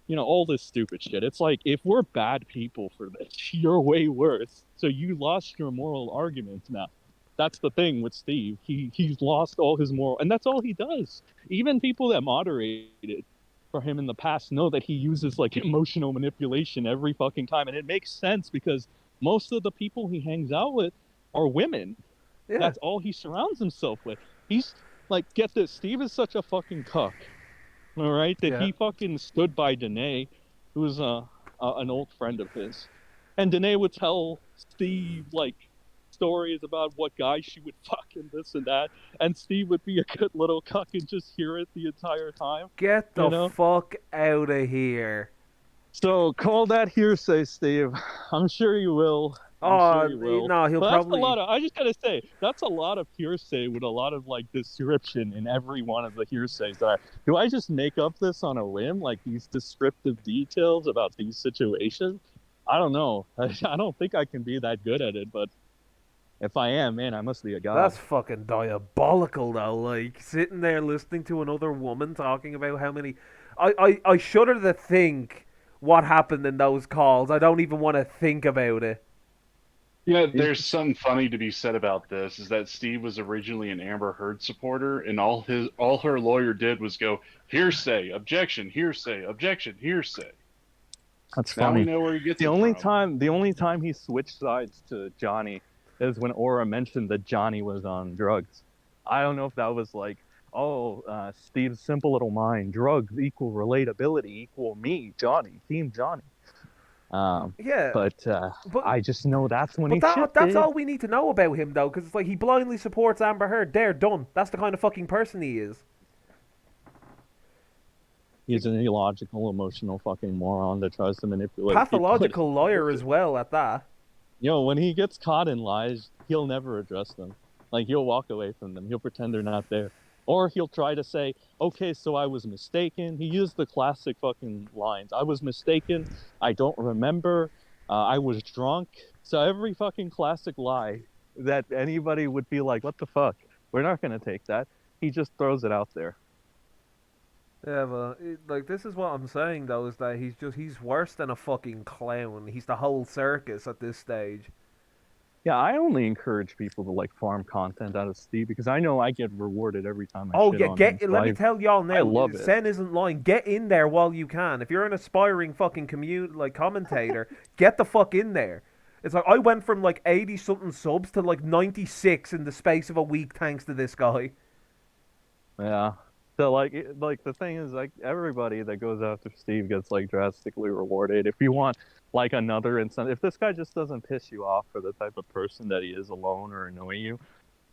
[SPEAKER 6] you know, all this stupid shit. It's like if we're bad people for this, you're way worse. So you lost your moral arguments now. That's the thing with Steve. He's lost all his moral, and that's all he does. Even people that moderated for him in the past know that he uses like emotional manipulation every fucking time, and it makes sense because most of the people he hangs out with are women.
[SPEAKER 1] Yeah.
[SPEAKER 6] That's all he surrounds himself with. He's like, get this, Steve is such a fucking cuck. All right, that
[SPEAKER 1] Yeah.
[SPEAKER 6] he fucking stood by Danae, who's an old friend of his, and Danae would tell Steve like stories about what guys she would fuck and this and that, and Steve would be a good little cuck and just hear it the entire time,
[SPEAKER 1] Get
[SPEAKER 6] you
[SPEAKER 1] the
[SPEAKER 6] know.
[SPEAKER 1] fuck out of here.
[SPEAKER 6] So call that hearsay, Steve. I'm sure you will. I'm sure
[SPEAKER 1] Oh,
[SPEAKER 6] you will.
[SPEAKER 1] no, he'll
[SPEAKER 6] But that's a
[SPEAKER 1] probably.
[SPEAKER 6] lot of. I just gotta say, that's a lot of hearsay with a lot of like description in every one of the hearsays. Do I just make up this on a whim, like these descriptive details about these situations? I don't know. I don't think I can be that good at it, but if I am, man, I must be a god.
[SPEAKER 1] That's fucking diabolical, though. Like, sitting there listening to another woman talking about how many. I shudder to think what happened in those calls. I don't even want to think about it.
[SPEAKER 2] Yeah, there's something funny to be said about this is that Steve was originally an Amber Heard supporter, and all her lawyer did was go hearsay, objection, hearsay, objection, hearsay.
[SPEAKER 6] That's
[SPEAKER 2] Now we
[SPEAKER 6] funny.
[SPEAKER 2] know where he gets
[SPEAKER 6] The
[SPEAKER 2] it
[SPEAKER 6] only
[SPEAKER 2] from.
[SPEAKER 6] time he switched sides to Johnny is when Aura mentioned that Johnny was on drugs. I don't know if that was like Steve's simple little mind, drugs equal relatability equal me, Johnny, Team Johnny.
[SPEAKER 1] Yeah,
[SPEAKER 6] But
[SPEAKER 1] but
[SPEAKER 6] I just know that's when he
[SPEAKER 1] that's
[SPEAKER 6] shifted.
[SPEAKER 1] all we need to know about him though, because it's like he blindly supports Amber Heard. They're done. That's the kind of fucking person he is.
[SPEAKER 6] He's an illogical, emotional fucking moron that tries to manipulate people.
[SPEAKER 1] Pathological lawyer as well at that.
[SPEAKER 6] When he gets caught in lies, he'll never address them. Like, he'll walk away from them. He'll pretend they're not there. Or he'll try to say, okay, so I was mistaken. He used the classic fucking lines. I was mistaken. I don't remember. I was drunk. So every fucking classic lie that anybody would be like, what the fuck? We're not going to take that. He just throws it out there.
[SPEAKER 1] Yeah, but like this is what I'm saying though, is that he's worse than a fucking clown. He's the whole circus at this stage.
[SPEAKER 6] Yeah, I only encourage people to like farm content out of Steve because I know I get rewarded every time I
[SPEAKER 1] Oh
[SPEAKER 6] shit
[SPEAKER 1] yeah,
[SPEAKER 6] on him. So
[SPEAKER 1] let me tell y'all
[SPEAKER 6] I
[SPEAKER 1] now.
[SPEAKER 6] love it.
[SPEAKER 1] Sen isn't lying. Get in there while you can. If you're an aspiring fucking commentator, get the fuck in there. It's like I went from like 80 something subs to like 96 in the space of a week thanks to this guy.
[SPEAKER 6] Yeah. So like the thing is like everybody that goes after Steve gets like drastically rewarded. If you want like another incentive, if this guy just doesn't piss you off for the type of person that he is alone or annoy you,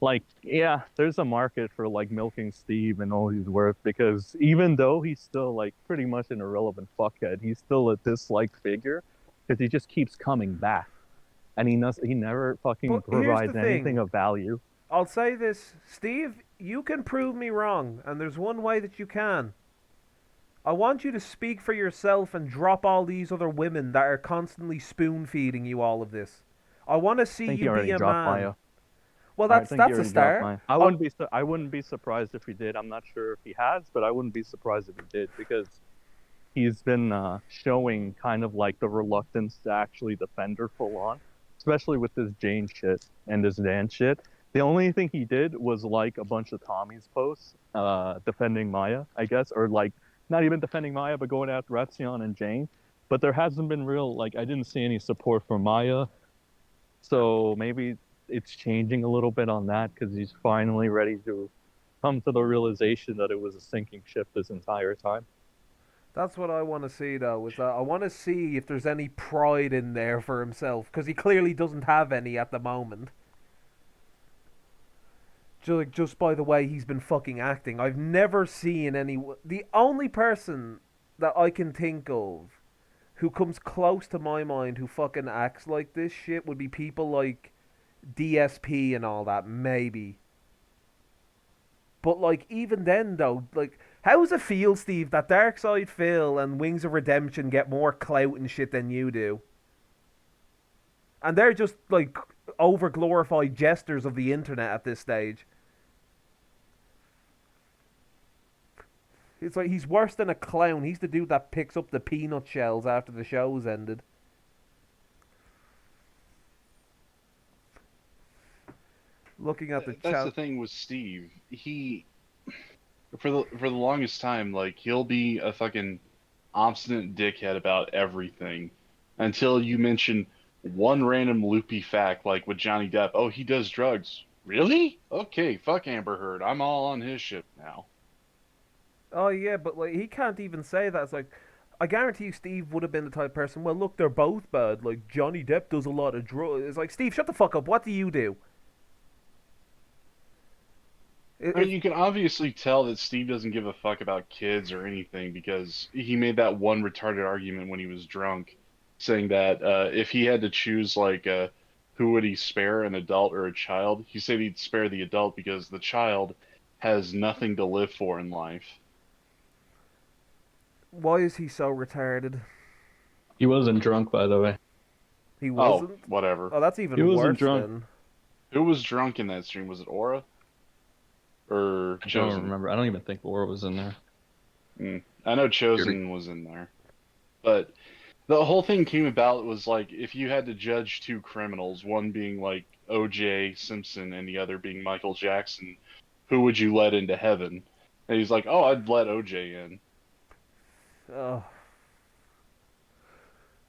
[SPEAKER 6] like yeah, there's a market for like milking Steve and all he's worth because even though he's still like pretty much an irrelevant fuckhead, he's still a disliked figure because he just keeps coming back and he never fucking
[SPEAKER 1] But here's
[SPEAKER 6] provides
[SPEAKER 1] the
[SPEAKER 6] anything
[SPEAKER 1] thing.
[SPEAKER 6] of value.
[SPEAKER 1] I'll say this, Steve, you can prove me wrong, and there's one way that you can. I want you to speak for yourself and drop all these other women that are constantly spoon feeding you all of this. I want to see
[SPEAKER 6] I think he
[SPEAKER 1] you be
[SPEAKER 6] already
[SPEAKER 1] a
[SPEAKER 6] dropped
[SPEAKER 1] man.
[SPEAKER 6] Maya.
[SPEAKER 1] Well,
[SPEAKER 6] I
[SPEAKER 1] that's
[SPEAKER 6] think he
[SPEAKER 1] a
[SPEAKER 6] already dropped
[SPEAKER 1] start.
[SPEAKER 6] mine.
[SPEAKER 1] I'll-
[SPEAKER 6] I wouldn't be surprised if he did. I'm not sure if he has, but I wouldn't be surprised if he did because he's been showing kind of like the reluctance to actually defend her full on, especially with this Jane shit and this Dan shit. The only thing he did was like a bunch of Tommy's posts defending Maya, I guess, or like not even defending Maya, but going after Ratzion and Jane. But there hasn't been real, like, I didn't see any support for Maya. So maybe it's changing a little bit on that because he's finally ready to come to the realization that it was a sinking ship this entire time.
[SPEAKER 1] That's what I want to see, though. Is that I want to see if there's any pride in there for himself, because he clearly doesn't have any at the moment. Just by the way he's been fucking acting, I've never seen any. The only person that I can think of who comes close to my mind who fucking acts like this shit would be people like DSP and all that, maybe. But like even then though, like how does it feel, Steve, that Darkside Phil and Wings of Redemption get more clout and shit than you do? And they're just like over glorified jesters of the internet at this stage. It's like he's worse than a clown. He's the dude that picks up the peanut shells after the show's ended. Looking at the
[SPEAKER 2] That's
[SPEAKER 1] chat.
[SPEAKER 2] the thing with Steve. He, for the longest time, like he'll be a fucking obstinate dickhead about everything, until you mention one random loopy fact, like with Johnny Depp. Oh, he does drugs. Really? Okay, fuck Amber Heard. I'm all on his ship now.
[SPEAKER 1] Oh yeah, but like he can't even say that. It's like I guarantee you, Steve would have been the type of person. Well, look, they're both bad. Like Johnny Depp does a lot of drugs. It's like Steve, shut the fuck up. What do you do?
[SPEAKER 2] I mean, you can obviously tell that Steve doesn't give a fuck about kids or anything because he made that one retarded argument when he was drunk, saying that if he had to choose, like, who would he spare, an adult or a child? He said he'd spare the adult because the child has nothing to live for in life.
[SPEAKER 1] Why is he so retarded?
[SPEAKER 6] He wasn't drunk, by the way.
[SPEAKER 1] He wasn't.
[SPEAKER 2] Oh, whatever.
[SPEAKER 1] Oh, that's even
[SPEAKER 6] He wasn't
[SPEAKER 1] worse.
[SPEAKER 6] drunk.
[SPEAKER 1] Then.
[SPEAKER 2] Who was drunk in that stream? Was it Aura? Or
[SPEAKER 6] I don't
[SPEAKER 2] Chosen?
[SPEAKER 6] remember. I don't even think Laura was in there.
[SPEAKER 2] I know Chosen was in there. But the whole thing came about was like if you had to judge two criminals, one being like O.J. Simpson and the other being Michael Jackson, who would you let into heaven? And he's like, oh, I'd let O.J. in.
[SPEAKER 1] Oh,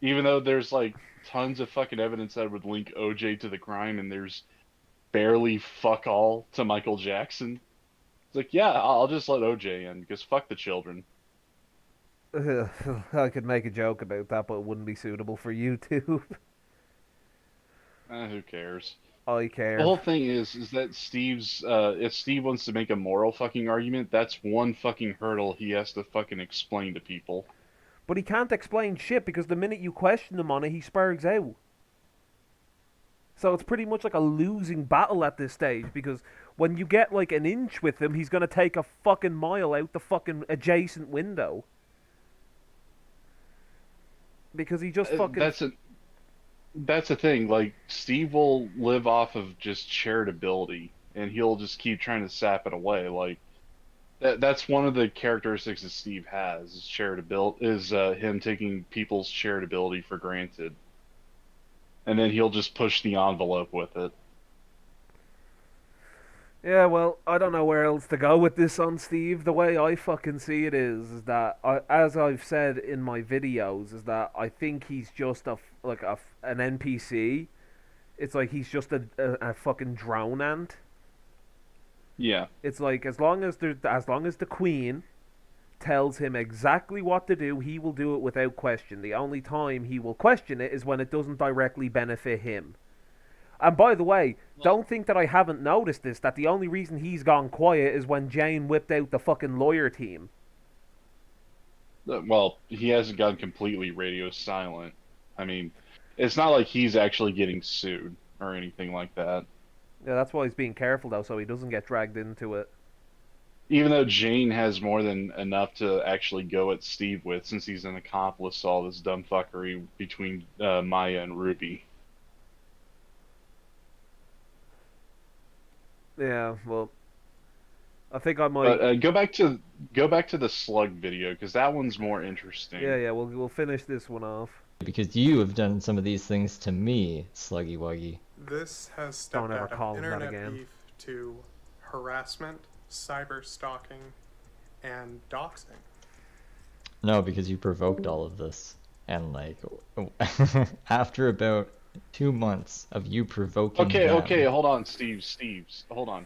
[SPEAKER 2] Even though there's like tons of fucking evidence that would link O.J. to the crime and there's barely fuck all to Michael Jackson. It's like, yeah, I'll just let OJ in because fuck the children.
[SPEAKER 1] I could make a joke about that, but it wouldn't be suitable for YouTube.
[SPEAKER 2] Who cares?
[SPEAKER 1] I
[SPEAKER 2] The
[SPEAKER 1] care.
[SPEAKER 2] whole thing is that Steve's if Steve wants to make a moral fucking argument, that's one fucking hurdle he has to fucking explain to people.
[SPEAKER 1] But he can't explain shit because the minute you question him on it, he sparks out. So it's pretty much like a losing battle at this stage because when you get like an inch with him, he's gonna take a fucking mile out the fucking adjacent window. Because he just fucking.
[SPEAKER 2] That's the thing. Like Steve will live off of just charitability, and he'll just keep trying to sap it away. Like that's one of the characteristics that Steve has is charitability is him taking people's charitability for granted, and then he'll just push the envelope with it.
[SPEAKER 1] Yeah, well, I don't know where else to go with this on Steve. The way I fucking see it is that, as I've said in my videos, is that I think he's just an NPC. It's like he's just a fucking drone ant.
[SPEAKER 2] Yeah.
[SPEAKER 1] It's like as long as the queen tells him exactly what to do, he will do it without question. The only time he will question it is when it doesn't directly benefit him. And by the way, don't think that I haven't noticed this, that the only reason he's gone quiet is when Jane whipped out the fucking lawyer team.
[SPEAKER 2] Well, he hasn't gone completely radio silent. I mean, it's not like he's actually getting sued or anything like that.
[SPEAKER 1] Yeah, that's why he's being careful, though, so he doesn't get dragged into it.
[SPEAKER 2] Even though Jane has more than enough to actually go at Steve with, since he's an accomplice to all this dumb fuckery between Maya and Ruby.
[SPEAKER 1] Yeah, well, I think I might.
[SPEAKER 2] But go back to the slug video because that one's more interesting.
[SPEAKER 1] Yeah, we'll finish this one off.
[SPEAKER 3] Because you have done some of these things to me, Sluggy Wuggy.
[SPEAKER 4] This has
[SPEAKER 1] Don't
[SPEAKER 4] stepped
[SPEAKER 1] ever
[SPEAKER 4] out
[SPEAKER 1] call
[SPEAKER 4] of
[SPEAKER 1] him that
[SPEAKER 4] internet
[SPEAKER 1] again.
[SPEAKER 4] beef to harassment, cyber stalking, and doxing.
[SPEAKER 3] No, because you provoked all of this. And like, after about 2 months of you provoking
[SPEAKER 2] Okay,
[SPEAKER 3] them,
[SPEAKER 2] hold on, Steve, hold on.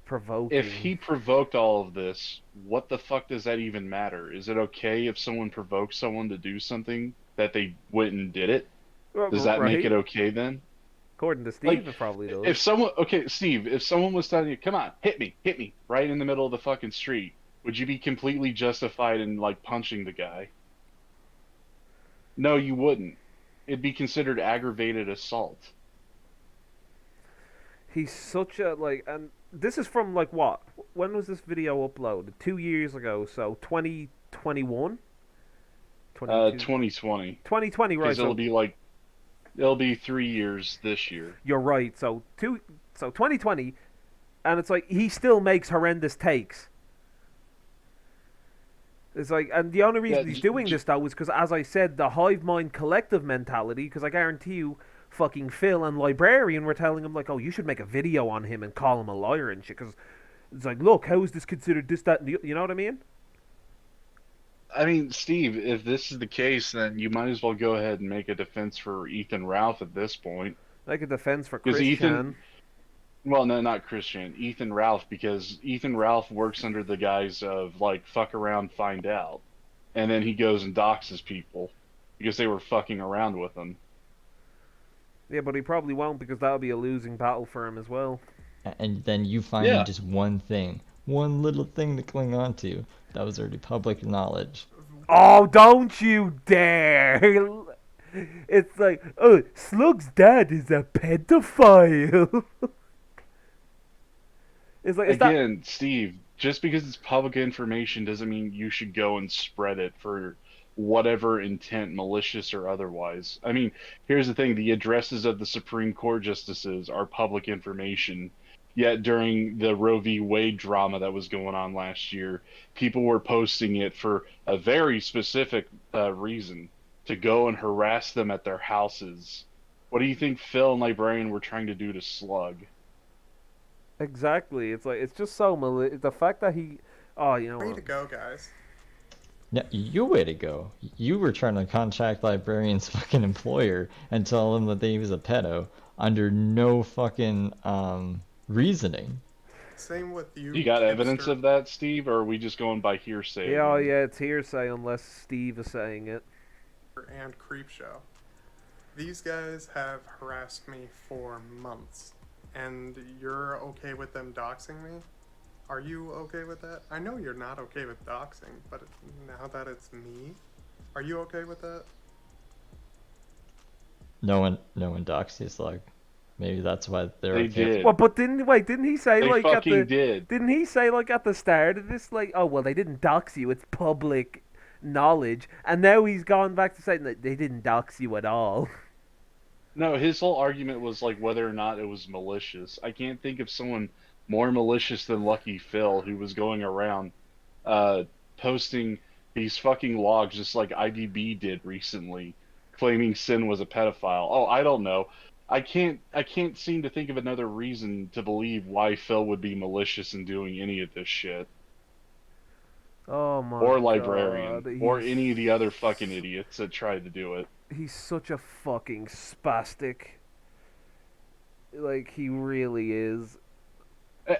[SPEAKER 1] Provoking.
[SPEAKER 2] If he provoked all of this, what the fuck does that even matter? Is it okay if someone provokes someone to do something that they went and did it? Does that make it okay then?
[SPEAKER 1] According to Steve,
[SPEAKER 2] Like,
[SPEAKER 1] it probably does.
[SPEAKER 2] If someone, okay, Steve, if someone was telling you, come on, hit me, right in the middle of the fucking street, would you be completely justified in, like, punching the guy? No, you wouldn't. It'd be considered aggravated assault.
[SPEAKER 1] He's such a, like, and this is from, like, what? When was this video uploaded? 2 years ago, so 2021?
[SPEAKER 2] 2020.
[SPEAKER 1] 2020, right,
[SPEAKER 2] Because
[SPEAKER 1] so
[SPEAKER 2] it'll be 3 years this year.
[SPEAKER 1] you're right, so 2020, and it's like, he still makes horrendous takes. It's like, and the only reason he's doing this, though, is because, as I said, the hive mind collective mentality, because I guarantee you, fucking Phil and Librarian were telling him, like, oh, you should make a video on him and call him a liar and shit, because it's like, look, how is this considered this, that, and the, you know what I mean?
[SPEAKER 2] I mean, Steve, if this is the case, then you might as well go ahead and make a defense for Ethan Ralph at this point.
[SPEAKER 1] Like a defense for
[SPEAKER 2] 'Cause
[SPEAKER 1] Christian.
[SPEAKER 2] Well, no, not Christian. Ethan Ralph, because Ethan Ralph works under the guise of, like, fuck around, find out. And then he goes and doxes people because they were fucking around with him.
[SPEAKER 1] Yeah, but he probably won't, because that'll be a losing battle for him as well.
[SPEAKER 3] and then you find
[SPEAKER 2] Yeah.
[SPEAKER 3] just one little thing to cling on to. That was already public knowledge.
[SPEAKER 1] Oh, don't you dare! It's like, oh, Slug's dad is a pedophile. It's like,
[SPEAKER 2] Again, Steve, just because it's public information doesn't mean you should go and spread it for whatever intent, malicious or otherwise. I mean, here's the thing, the addresses of the Supreme Court justices are public information. Yet during the Roe v. Wade drama that was going on last year, people were posting it for a very specific reason, to go and harass them at their houses. What do you think Phil and Librarian were trying to do to Slug?
[SPEAKER 1] Exactly. It's like, it's just so the fact that he, oh, you know
[SPEAKER 4] Way
[SPEAKER 1] what?
[SPEAKER 4] to go, guys.
[SPEAKER 3] Yeah, you way to go. You were trying to contact Librarian's fucking employer and tell him that he was a pedo under no fucking reasoning.
[SPEAKER 4] Same with you.
[SPEAKER 2] You got evidence
[SPEAKER 4] tipster.
[SPEAKER 2] of that, Steve, or are we just going by hearsay?
[SPEAKER 1] Yeah, oh,
[SPEAKER 2] again?
[SPEAKER 1] yeah, it's hearsay unless Steve is saying it.
[SPEAKER 4] And Creepshow. These guys have harassed me for months, and you're okay with them doxing me? Are you okay with that? I know you're not okay with doxing, but now that it's me, are you okay with that?
[SPEAKER 3] No one docs these slug. Maybe that's why they're
[SPEAKER 2] They
[SPEAKER 3] okay.
[SPEAKER 2] did.
[SPEAKER 1] Well, but didn't he say
[SPEAKER 2] They
[SPEAKER 1] like at
[SPEAKER 2] fucking
[SPEAKER 1] the
[SPEAKER 2] did.
[SPEAKER 1] didn't he say like at the start of this like, oh well, they didn't dox you, it's public knowledge, and now he's gone back to saying that they didn't dox you at all.
[SPEAKER 2] No, his whole argument was like whether or not it was malicious. I can't think of someone more malicious than Lucky Phil, who was going around uh, posting these fucking logs just like IDB did recently, claiming Sin was a pedophile. Oh, I don't know. I can't seem to think of another reason to believe why Phil would be malicious in doing any of this shit.
[SPEAKER 1] Oh my
[SPEAKER 2] Or
[SPEAKER 1] god,
[SPEAKER 2] Librarian. Or any of the other fucking idiots that tried to do it.
[SPEAKER 1] he's such a fucking spastic. Like he really is.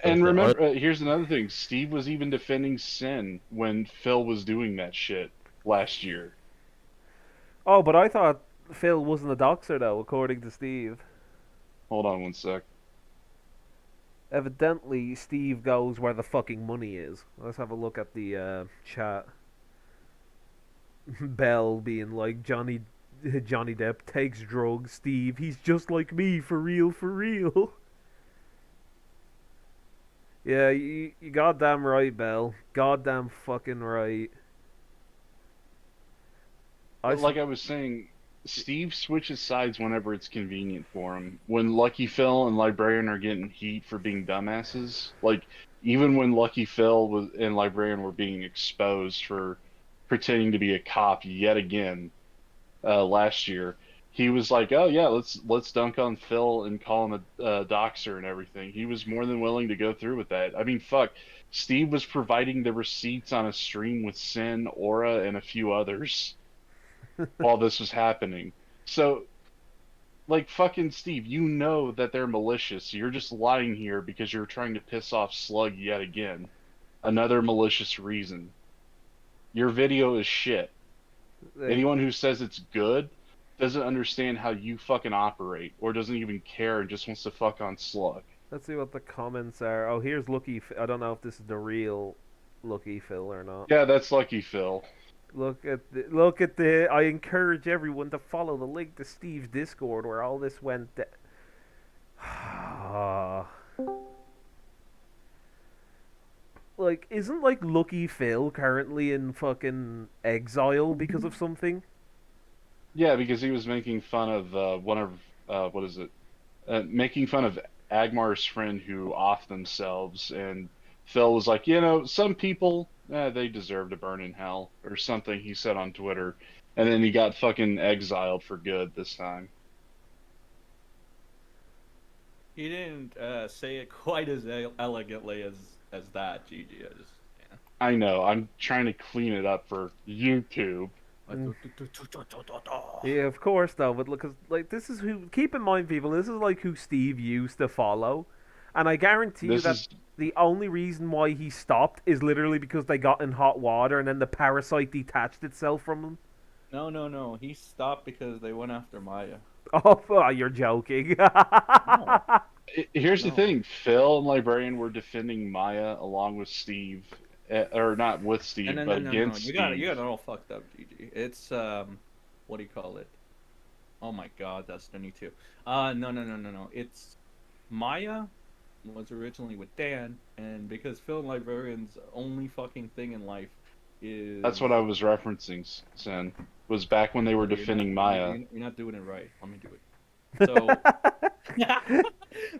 [SPEAKER 2] And
[SPEAKER 3] the art-
[SPEAKER 2] remember, here's another thing. Steve was even defending Sin when Phil was doing that shit last year.
[SPEAKER 1] Oh, but I thought Phil wasn't a doxer though, according to Steve.
[SPEAKER 2] Hold on one sec.
[SPEAKER 1] Evidently, Steve goes where the fucking money is. Let's have a look at the chat. Bell being like Johnny Depp takes drugs. Steve, he's just like me, for real, for real. Yeah, you goddamn right, Bell. Goddamn fucking right.
[SPEAKER 2] But like I was saying, Steve switches sides whenever it's convenient for him. When Lucky Phil and Librarian are getting heat for being dumbasses, like even when Lucky Phil was and Librarian were being exposed for pretending to be a cop yet again last year, he was like, "Oh yeah, let's dunk on Phil and call him a doxer and everything." He was more than willing to go through with that. I mean, fuck, Steve was providing the receipts on a stream with Sin, Aura, and a few others while this was happening. So, like, fucking Steve, you know that they're malicious. You're just lying here because you're trying to piss off Slug yet again. Another malicious reason. Your video is shit. Anyone who says it's good doesn't understand how you fucking operate, or doesn't even care and just wants to fuck on Slug.
[SPEAKER 1] Let's see what the comments are. Oh, here's I don't know if this is the real Lucky Phil or not.
[SPEAKER 2] Yeah, that's Lucky Phil.
[SPEAKER 1] Look at the. I encourage everyone to follow the link to Steve's Discord where all this went. Like, isn't like Lucky Phil currently in fucking exile because of something?
[SPEAKER 2] Yeah, because he was making fun of one of what is it? Making fun of Agmar's friend who offed themselves, and Phil was like, some people they deserve to burn in hell or something. He said on Twitter, and then he got fucking exiled for good this time.
[SPEAKER 7] He didn't say it quite as elegantly as that, Gigi. Yeah.
[SPEAKER 2] I know. I'm trying to clean it up for YouTube.
[SPEAKER 1] Yeah, of course though, but look, 'cause, like this is who. Keep in mind, people, this is like who Steve used to follow, and I guarantee you that the only reason why he stopped is literally because they got in hot water and then the parasite detached itself from him.
[SPEAKER 7] No. He stopped because they went after Maya.
[SPEAKER 1] Oh, you're joking.
[SPEAKER 7] No.
[SPEAKER 2] Here's the thing: Phil and Librarian were defending Maya along with Steve, or not with Steve,
[SPEAKER 7] No.
[SPEAKER 2] but against
[SPEAKER 7] You
[SPEAKER 2] Steve.
[SPEAKER 7] got it all fucked up, Gigi. It's what do you call it? Oh my God, that's Destiny 2. No. It's Maya was originally with Dan, and because Phil and Librarian's only fucking thing in life is
[SPEAKER 2] That's what I was referencing, Sen. Was back when they were defending Maya.
[SPEAKER 7] You're not doing it right. Let me do it. So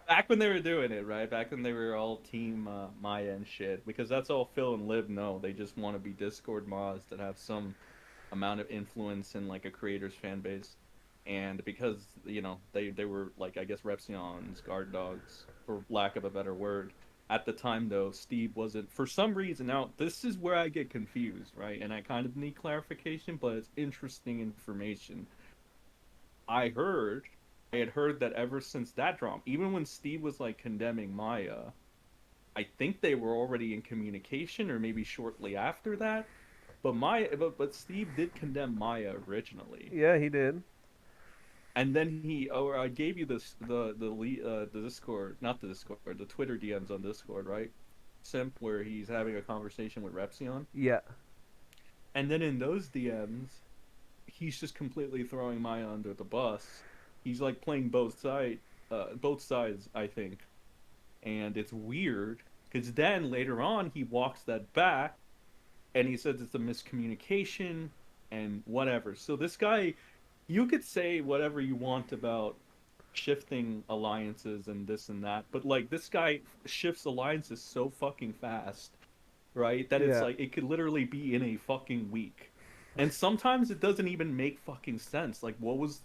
[SPEAKER 7] back when they were doing it, right? Back when they were all team Maya and shit, because that's all Phil and Liv know. They just want to be Discord mods that have some amount of influence in like a creator's fan base. And because they were like, I guess, Repsions, guard dogs, for lack of a better word. At the time, though, Steve wasn't, for some reason. Now, this is where I get confused, right? And I kind of need clarification, but it's interesting information. I had heard that ever since that drama, even when Steve was like condemning Maya, I think they were already in communication, or maybe shortly after that. But Steve did condemn Maya originally,
[SPEAKER 1] Yeah, he did.
[SPEAKER 7] and then I gave you this the Discord, not the Discord, the Twitter DMs on Discord, right? Simp, where he's having a conversation with Repsion,
[SPEAKER 1] Yeah.
[SPEAKER 7] and then in those DMs, he's just completely throwing Maya under the bus. He's like playing both sides, I think, and it's weird because then later on he walks that back, and he says it's a miscommunication and whatever. So this guy, you could say whatever you want about shifting alliances and this and that, but like this guy shifts alliances so fucking fast, right? That it's
[SPEAKER 1] Yeah.
[SPEAKER 7] like it could literally be in a fucking week. And sometimes it doesn't even make fucking sense. Like what was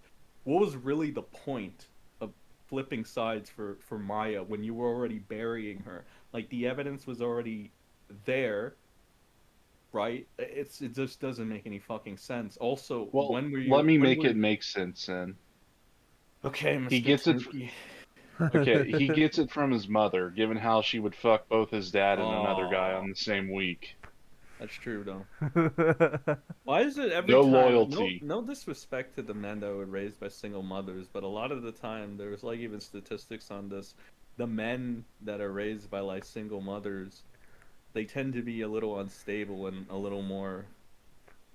[SPEAKER 7] really the point of flipping sides for Maya when you were already burying her? Like the evidence was already there, right? It just doesn't make any fucking sense. Also,
[SPEAKER 2] Well,
[SPEAKER 7] when were you
[SPEAKER 2] let me
[SPEAKER 7] when
[SPEAKER 2] make
[SPEAKER 7] were
[SPEAKER 2] it make sense then.
[SPEAKER 7] Okay,
[SPEAKER 2] He
[SPEAKER 7] Mr.
[SPEAKER 2] gets it.
[SPEAKER 7] Tanuki.
[SPEAKER 2] Okay, he gets it from his mother, given how she would fuck both his dad and another guy
[SPEAKER 7] Oh,
[SPEAKER 2] on the same week.
[SPEAKER 7] that's true though. Why is it every
[SPEAKER 2] No
[SPEAKER 7] time?
[SPEAKER 2] loyalty.
[SPEAKER 7] No disrespect to the men that were raised by single mothers, but a lot of the time there's like even statistics on this. The men that are raised by like single mothers, they tend to be a little unstable and a little more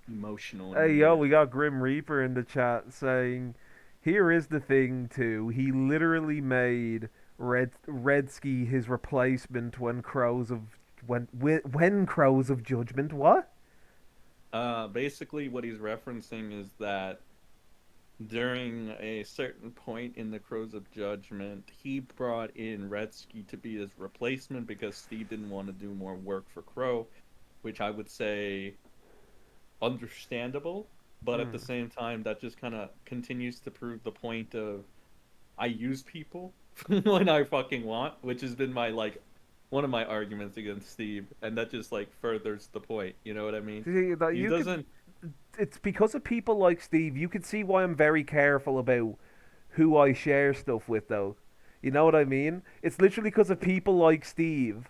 [SPEAKER 7] emotional and
[SPEAKER 1] Hey, yo,
[SPEAKER 7] weird.
[SPEAKER 1] we got Grim Reaper in the chat saying, here is the thing, too. He literally made Redski his replacement when Crows of Judgment. What?
[SPEAKER 7] Basically, what he's referencing is that during a certain point in the Crows of Judgment, he brought in Redsky to be his replacement because Steve didn't want to do more work for Crow, which I would say understandable, but at the same time, that just kind of continues to prove the point of I use people when I fucking want, which has been my like one of my arguments against Steve, and that just like furthers the point. You know what I mean?
[SPEAKER 1] See, that
[SPEAKER 7] He
[SPEAKER 1] you could,
[SPEAKER 7] doesn't.
[SPEAKER 1] it's because of people like Steve. You could see why I'm very careful about who I share stuff with, though. You know what I mean? It's literally because of people like Steve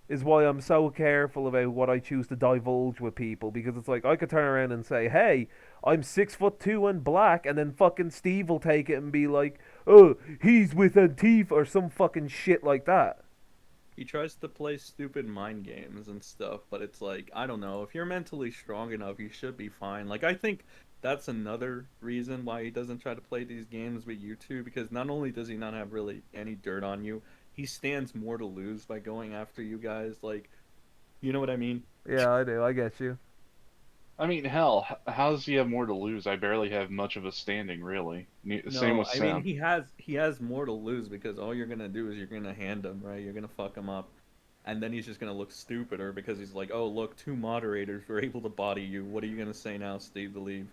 [SPEAKER 1] is why I'm so careful about what I choose to divulge with people, because it's like I could turn around and say, "Hey, I'm 6'2" and black," and then fucking Steve will take it and be like, "Oh, he's with Antifa," or some fucking shit like that.
[SPEAKER 7] He tries to play stupid mind games and stuff, but it's like, I don't know. If you're mentally strong enough, you should be fine. Like, I think that's another reason why he doesn't try to play these games with you two, because not only does he not have really any dirt on you, he stands more to lose by going after you guys. Like, you know what I mean?
[SPEAKER 1] Yeah, I do. I get you.
[SPEAKER 2] I mean, hell, how does he have more to lose? I barely have much of a standing, really. Same
[SPEAKER 7] No,
[SPEAKER 2] with
[SPEAKER 7] I mean
[SPEAKER 2] Sam.
[SPEAKER 7] he has more to lose because all you're gonna do is you're gonna hand him, right? You're gonna fuck him up, and then he's just gonna look stupider because he's like, oh look, two moderators were able to body you. What are you gonna say now, Steve? To leave?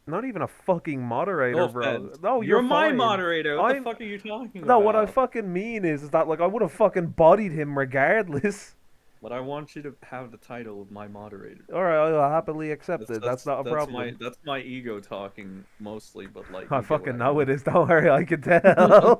[SPEAKER 1] Not even a fucking moderator,
[SPEAKER 7] No
[SPEAKER 1] bro.
[SPEAKER 7] offense.
[SPEAKER 1] No,
[SPEAKER 7] You're
[SPEAKER 1] you're
[SPEAKER 7] my
[SPEAKER 1] fine.
[SPEAKER 7] moderator. What the
[SPEAKER 1] I'm.
[SPEAKER 7] fuck are you talking
[SPEAKER 1] No, what I
[SPEAKER 7] about?
[SPEAKER 1] fucking mean is that like I would have fucking bodied him regardless.
[SPEAKER 7] But I want you to have the title of my moderator.
[SPEAKER 1] All right, I'll happily accept it. That's not a problem.
[SPEAKER 7] That's my ego talking mostly, but like
[SPEAKER 1] I
[SPEAKER 7] you get what
[SPEAKER 1] fucking
[SPEAKER 7] I
[SPEAKER 1] know
[SPEAKER 7] mean.
[SPEAKER 1] it is. Don't worry, I can tell.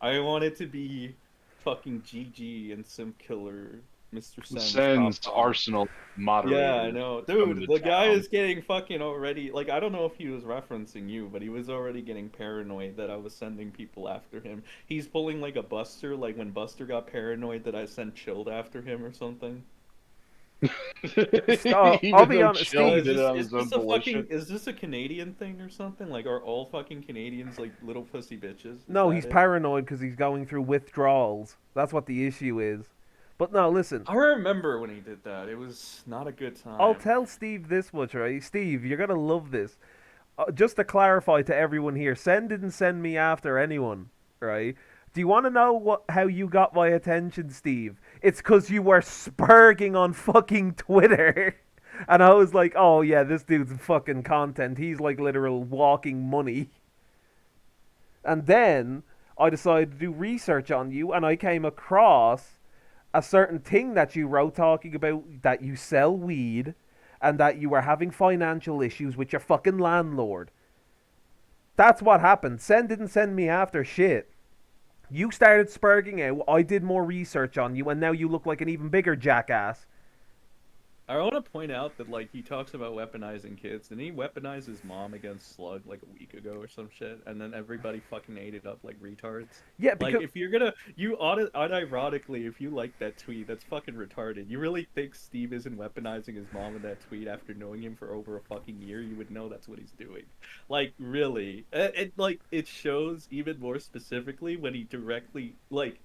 [SPEAKER 7] I want it to be fucking GG and Sim Killer, Mr. Sen's
[SPEAKER 2] Sends
[SPEAKER 7] top.
[SPEAKER 2] Arsenal moderators.
[SPEAKER 7] Yeah, I know.
[SPEAKER 2] coming
[SPEAKER 7] Dude,
[SPEAKER 2] to
[SPEAKER 7] the guy
[SPEAKER 2] town.
[SPEAKER 7] is getting fucking already. Like, I don't know if he was referencing you, but he was already getting paranoid that I was sending people after him. He's pulling like a Buster, like when Buster got paranoid that I sent Chilled after him or something.
[SPEAKER 1] I'll
[SPEAKER 2] Even
[SPEAKER 1] be
[SPEAKER 2] though
[SPEAKER 1] honest,
[SPEAKER 2] Chill
[SPEAKER 1] Steve,
[SPEAKER 2] did it on his own volition.
[SPEAKER 7] Is this a Canadian thing or something? Like, are all fucking Canadians like little pussy bitches? Is
[SPEAKER 1] no,
[SPEAKER 7] that
[SPEAKER 1] he's
[SPEAKER 7] it?
[SPEAKER 1] paranoid because he's going through withdrawals. That's what the issue is. But no, listen.
[SPEAKER 7] I remember when he did that. It was not a good time.
[SPEAKER 1] I'll tell Steve this much, right? Steve, you're gonna love this. Just to clarify to everyone here, Sen didn't send me after anyone, right? Do you want to know how you got my attention, Steve? It's because you were spurging on fucking Twitter. And I was like, oh yeah, this dude's fucking content. He's like literal walking money. And then I decided to do research on you, and I came across a certain thing that you wrote talking about that you sell weed and that you were having financial issues with your fucking landlord. That's what happened. Sen didn't send me after shit. You started spurging out. I did more research on you, and now you look like an even bigger jackass.
[SPEAKER 7] I want to point out that like he talks about weaponizing kids, and he weaponized his mom against Slug like a week ago or some shit, and then everybody fucking ate it up like retards.
[SPEAKER 1] Yeah,
[SPEAKER 7] Like
[SPEAKER 1] because
[SPEAKER 7] if you're gonna, unironically, if you like that tweet, that's fucking retarded. You really think Steve isn't weaponizing his mom in that tweet after knowing him for over a fucking year? You would know that's what he's doing. Like really, it shows even more specifically when he directly like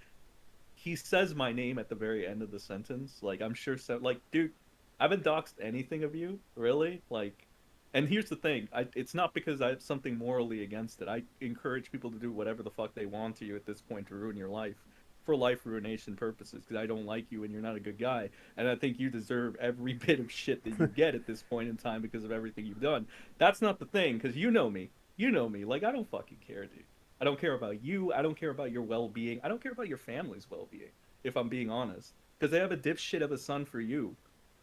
[SPEAKER 7] he says my name at the very end of the sentence. Like I'm sure so. Like dude. I haven't doxed anything of you, really. Like, and here's the thing: it's not because I have something morally against it. I encourage people to do whatever the fuck they want to you at this point to ruin your life, for life ruination purposes. Because I don't like you and you're not a good guy, and I think you deserve every bit of shit that you get at this point in time because of everything you've done. That's not the thing, because you know me. You know me. Like I don't fucking care, dude. I don't care about you. I don't care about your well-being. I don't care about your family's well-being. If I'm being honest, because they have a dipshit of a son for you.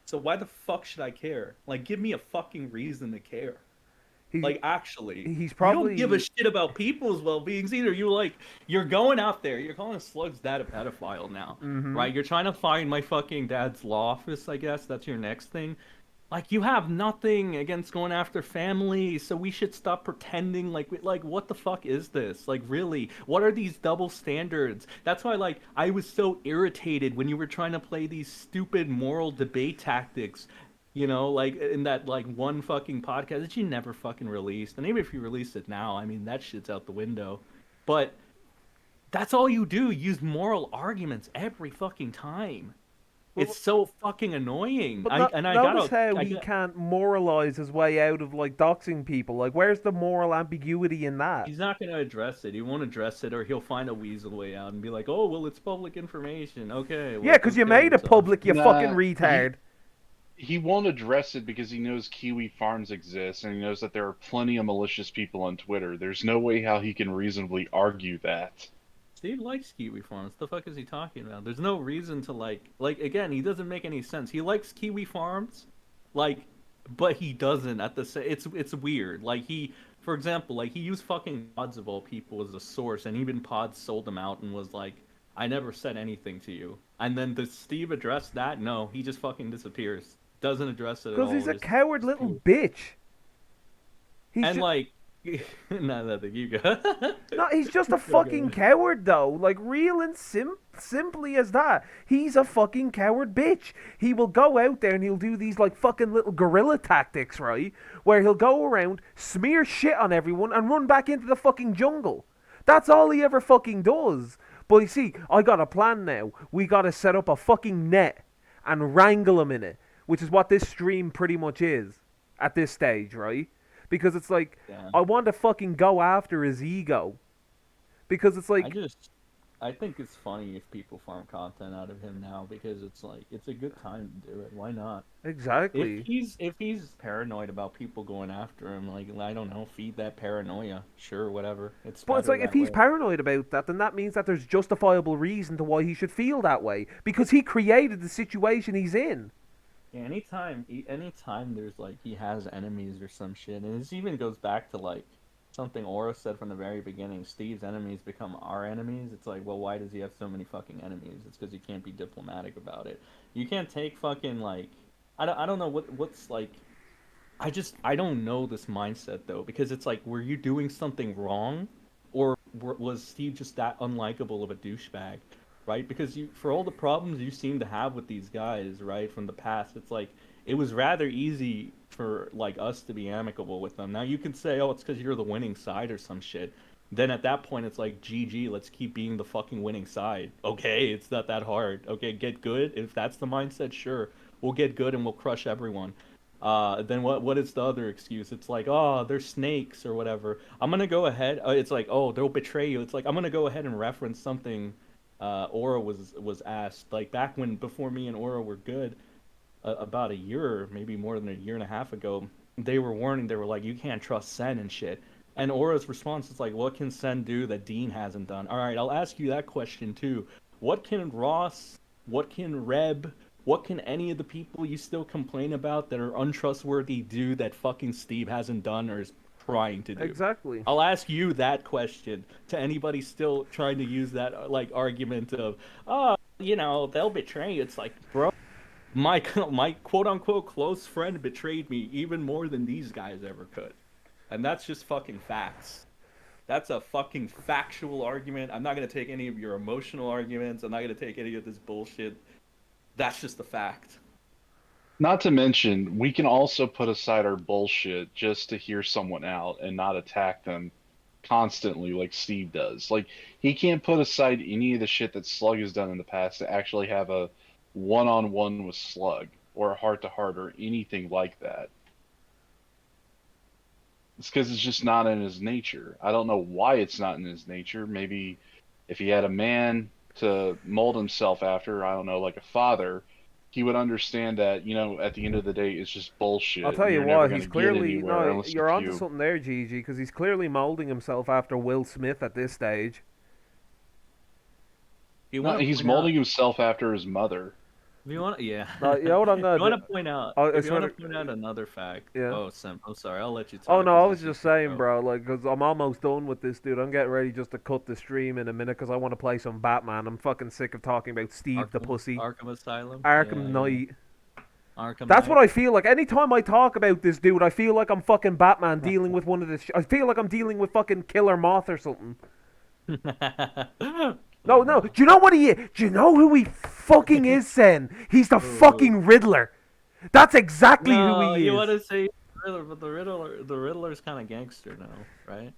[SPEAKER 7] So why the fuck should I care? Like, give me a fucking reason to care.
[SPEAKER 1] he's
[SPEAKER 7] Like, actually,
[SPEAKER 1] he's
[SPEAKER 7] you don't give a
[SPEAKER 1] probably
[SPEAKER 7] shit about people's well-beings either. You're going out there, you're calling Slug's dad a pedophile now, right? You're trying to find my fucking dad's law office, I guess. That's your next thing. Like, you have nothing against going after family, so we should stop pretending like what the fuck is this? Like, really, what are these double standards? That's why, like, I was so irritated when you were trying to play these stupid moral debate tactics, you know, like, in that, like, one fucking podcast that you never fucking released. And even if you release it now, I mean, that shit's out the window. But that's all you do, use moral arguments every fucking time. It's so fucking annoying.
[SPEAKER 1] But
[SPEAKER 7] I
[SPEAKER 1] notice
[SPEAKER 7] gotta.
[SPEAKER 1] how he can't moralize his way out of like doxing people. Like, where's the moral ambiguity in that?
[SPEAKER 7] He's not going to address it. He won't address it, or he'll find a weasel way out and be like, "Oh, well, it's public information. Okay." Well,
[SPEAKER 1] Yeah, because you made it public, you
[SPEAKER 2] Nah,
[SPEAKER 1] fucking retard.
[SPEAKER 2] He won't address it because he knows Kiwi Farms exists and he knows that there are plenty of malicious people on Twitter. There's no way how he can reasonably argue that.
[SPEAKER 7] Steve likes Kiwi Farms. The fuck is he talking about? There's no reason to like again. He doesn't make any sense. He likes Kiwi Farms, like, but he doesn't at the same. It's weird. Like for example, like he used fucking Pods of all people as a source, and even Pods sold them out and was like, "I never said anything to you." And then does Steve address that? No, he just fucking disappears. Doesn't address it at all.
[SPEAKER 1] Because he's a
[SPEAKER 7] Just-
[SPEAKER 1] coward little bitch. He's
[SPEAKER 7] and
[SPEAKER 1] ju-
[SPEAKER 7] like, not that you go.
[SPEAKER 1] No, he's just a fucking coward, though. Like, real and simply as that. He's a fucking coward bitch. He will go out there and he'll do these, like, fucking little guerrilla tactics, right? Where he'll go around, smear shit on everyone, and run back into the fucking jungle. That's all he ever fucking does. But you see, I got a plan now. We gotta set up a fucking net and wrangle him in it. Which is what this stream pretty much is. At this stage, right? Because it's like,
[SPEAKER 7] Yeah.
[SPEAKER 1] I want to fucking go after his ego. Because it's like,
[SPEAKER 7] I think it's funny if people farm content out of him now because it's like it's a good time to do it. Why not?
[SPEAKER 1] exactly.
[SPEAKER 7] If he's paranoid about people going after him, like I don't know, feed that paranoia. Sure, whatever.
[SPEAKER 1] But it's
[SPEAKER 7] better
[SPEAKER 1] like, if
[SPEAKER 7] that
[SPEAKER 1] he's
[SPEAKER 7] way.
[SPEAKER 1] paranoid about that, then that means that there's justifiable reason to why he should feel that way. Because he created the situation he's in.
[SPEAKER 7] Yeah, anytime there's like he has enemies or some shit, and this even goes back to like something Aura said from the very beginning. Steve's enemies become our enemies. It's like, well, why does he have so many fucking enemies? It's because he can't be diplomatic about it. You can't take fucking like I don't know what's like. I don't know this mindset though, because it's like, were you doing something wrong, or was Steve just that unlikable of a douchebag? Right? Because for all the problems you seem to have with these guys, right, from the past, it's like it was rather easy for like us to be amicable with them. Now you can say, oh, it's because you're the winning side or some shit. Then at that point, it's like, GG, let's keep being the fucking winning side. Okay, it's not that hard. Okay, get good. If that's the mindset, sure, we'll get good and we'll crush everyone. Then what is the other excuse? It's like, oh, they're snakes or whatever. I'm gonna go ahead. It's like, oh, they'll betray you. It's like, I'm gonna go ahead and reference something. Aura was asked, like back before me and Aura were good, about a year, maybe more than a year and a half ago, they were warning, they were like, you can't trust Sen and shit. And Aura's response is like, what can Sen do that Dean hasn't done? All right, I'll ask you that question too. What can Ross, what can Reb, what can any of the people you still complain about that are untrustworthy do that fucking Steve hasn't done or is trying to do?
[SPEAKER 1] Exactly.
[SPEAKER 7] I'll ask you that question to anybody still trying to use that like argument of, oh, they'll betray you. It's like, bro, my quote unquote close friend betrayed me even more than these guys ever could, and that's just fucking facts. That's a fucking factual argument. I'm not gonna take any of your emotional arguments. I'm not gonna take any of this bullshit. That's just a fact.
[SPEAKER 2] Not to mention, we can also put aside our bullshit just to hear someone out and not attack them constantly like Steve does. Like, he can't put aside any of the shit that Slug has done in the past to actually have a one-on-one with Slug or a heart-to-heart or anything like that. It's because it's just not in his nature. I don't know why it's not in his nature. Maybe if he had a man to mold himself after, I don't know, like a father, he would understand that, at the end of the day, it's just bullshit.
[SPEAKER 1] I'll tell you
[SPEAKER 2] You're never
[SPEAKER 1] what,
[SPEAKER 2] gonna
[SPEAKER 1] he's
[SPEAKER 2] get
[SPEAKER 1] clearly
[SPEAKER 2] anywhere
[SPEAKER 1] no.
[SPEAKER 2] unless
[SPEAKER 1] You're
[SPEAKER 2] if
[SPEAKER 1] onto
[SPEAKER 2] you-
[SPEAKER 1] something there, Gigi, because he's clearly molding himself after Will Smith at this stage.
[SPEAKER 2] No, he's molding himself after his mother.
[SPEAKER 5] If you want, yeah.
[SPEAKER 1] No, you know what I'm gonna
[SPEAKER 5] you want
[SPEAKER 1] do?
[SPEAKER 5] to point out?
[SPEAKER 1] Oh,
[SPEAKER 5] If
[SPEAKER 1] I
[SPEAKER 5] you want to
[SPEAKER 1] swear
[SPEAKER 5] point out another fact.
[SPEAKER 1] Yeah.
[SPEAKER 5] Oh, Sam, I'm sorry. I'll let you talk.
[SPEAKER 1] Oh no, I
[SPEAKER 5] 'cause
[SPEAKER 1] was
[SPEAKER 5] this
[SPEAKER 1] just
[SPEAKER 5] is your
[SPEAKER 1] saying,
[SPEAKER 5] show.
[SPEAKER 1] bro, like, because I'm almost done with this, dude. I'm getting ready just to cut the stream in a minute because I want to play some Batman. I'm fucking sick of talking about Steve the Pussy.
[SPEAKER 5] Arkham Asylum.
[SPEAKER 1] Arkham
[SPEAKER 5] Yeah,
[SPEAKER 1] Knight.
[SPEAKER 5] Arkham.
[SPEAKER 1] That's
[SPEAKER 5] Knight.
[SPEAKER 1] what I feel like. Anytime I talk about this dude, I feel like I'm fucking Batman dealing with one of the. I feel like I'm dealing with fucking Killer Moth or something. No, do you know what he is? Do you know who he fucking is, Sen? He's the fucking Riddler. That's exactly who he is.
[SPEAKER 5] You want to say Riddler, but the Riddler's kind of gangster now, right?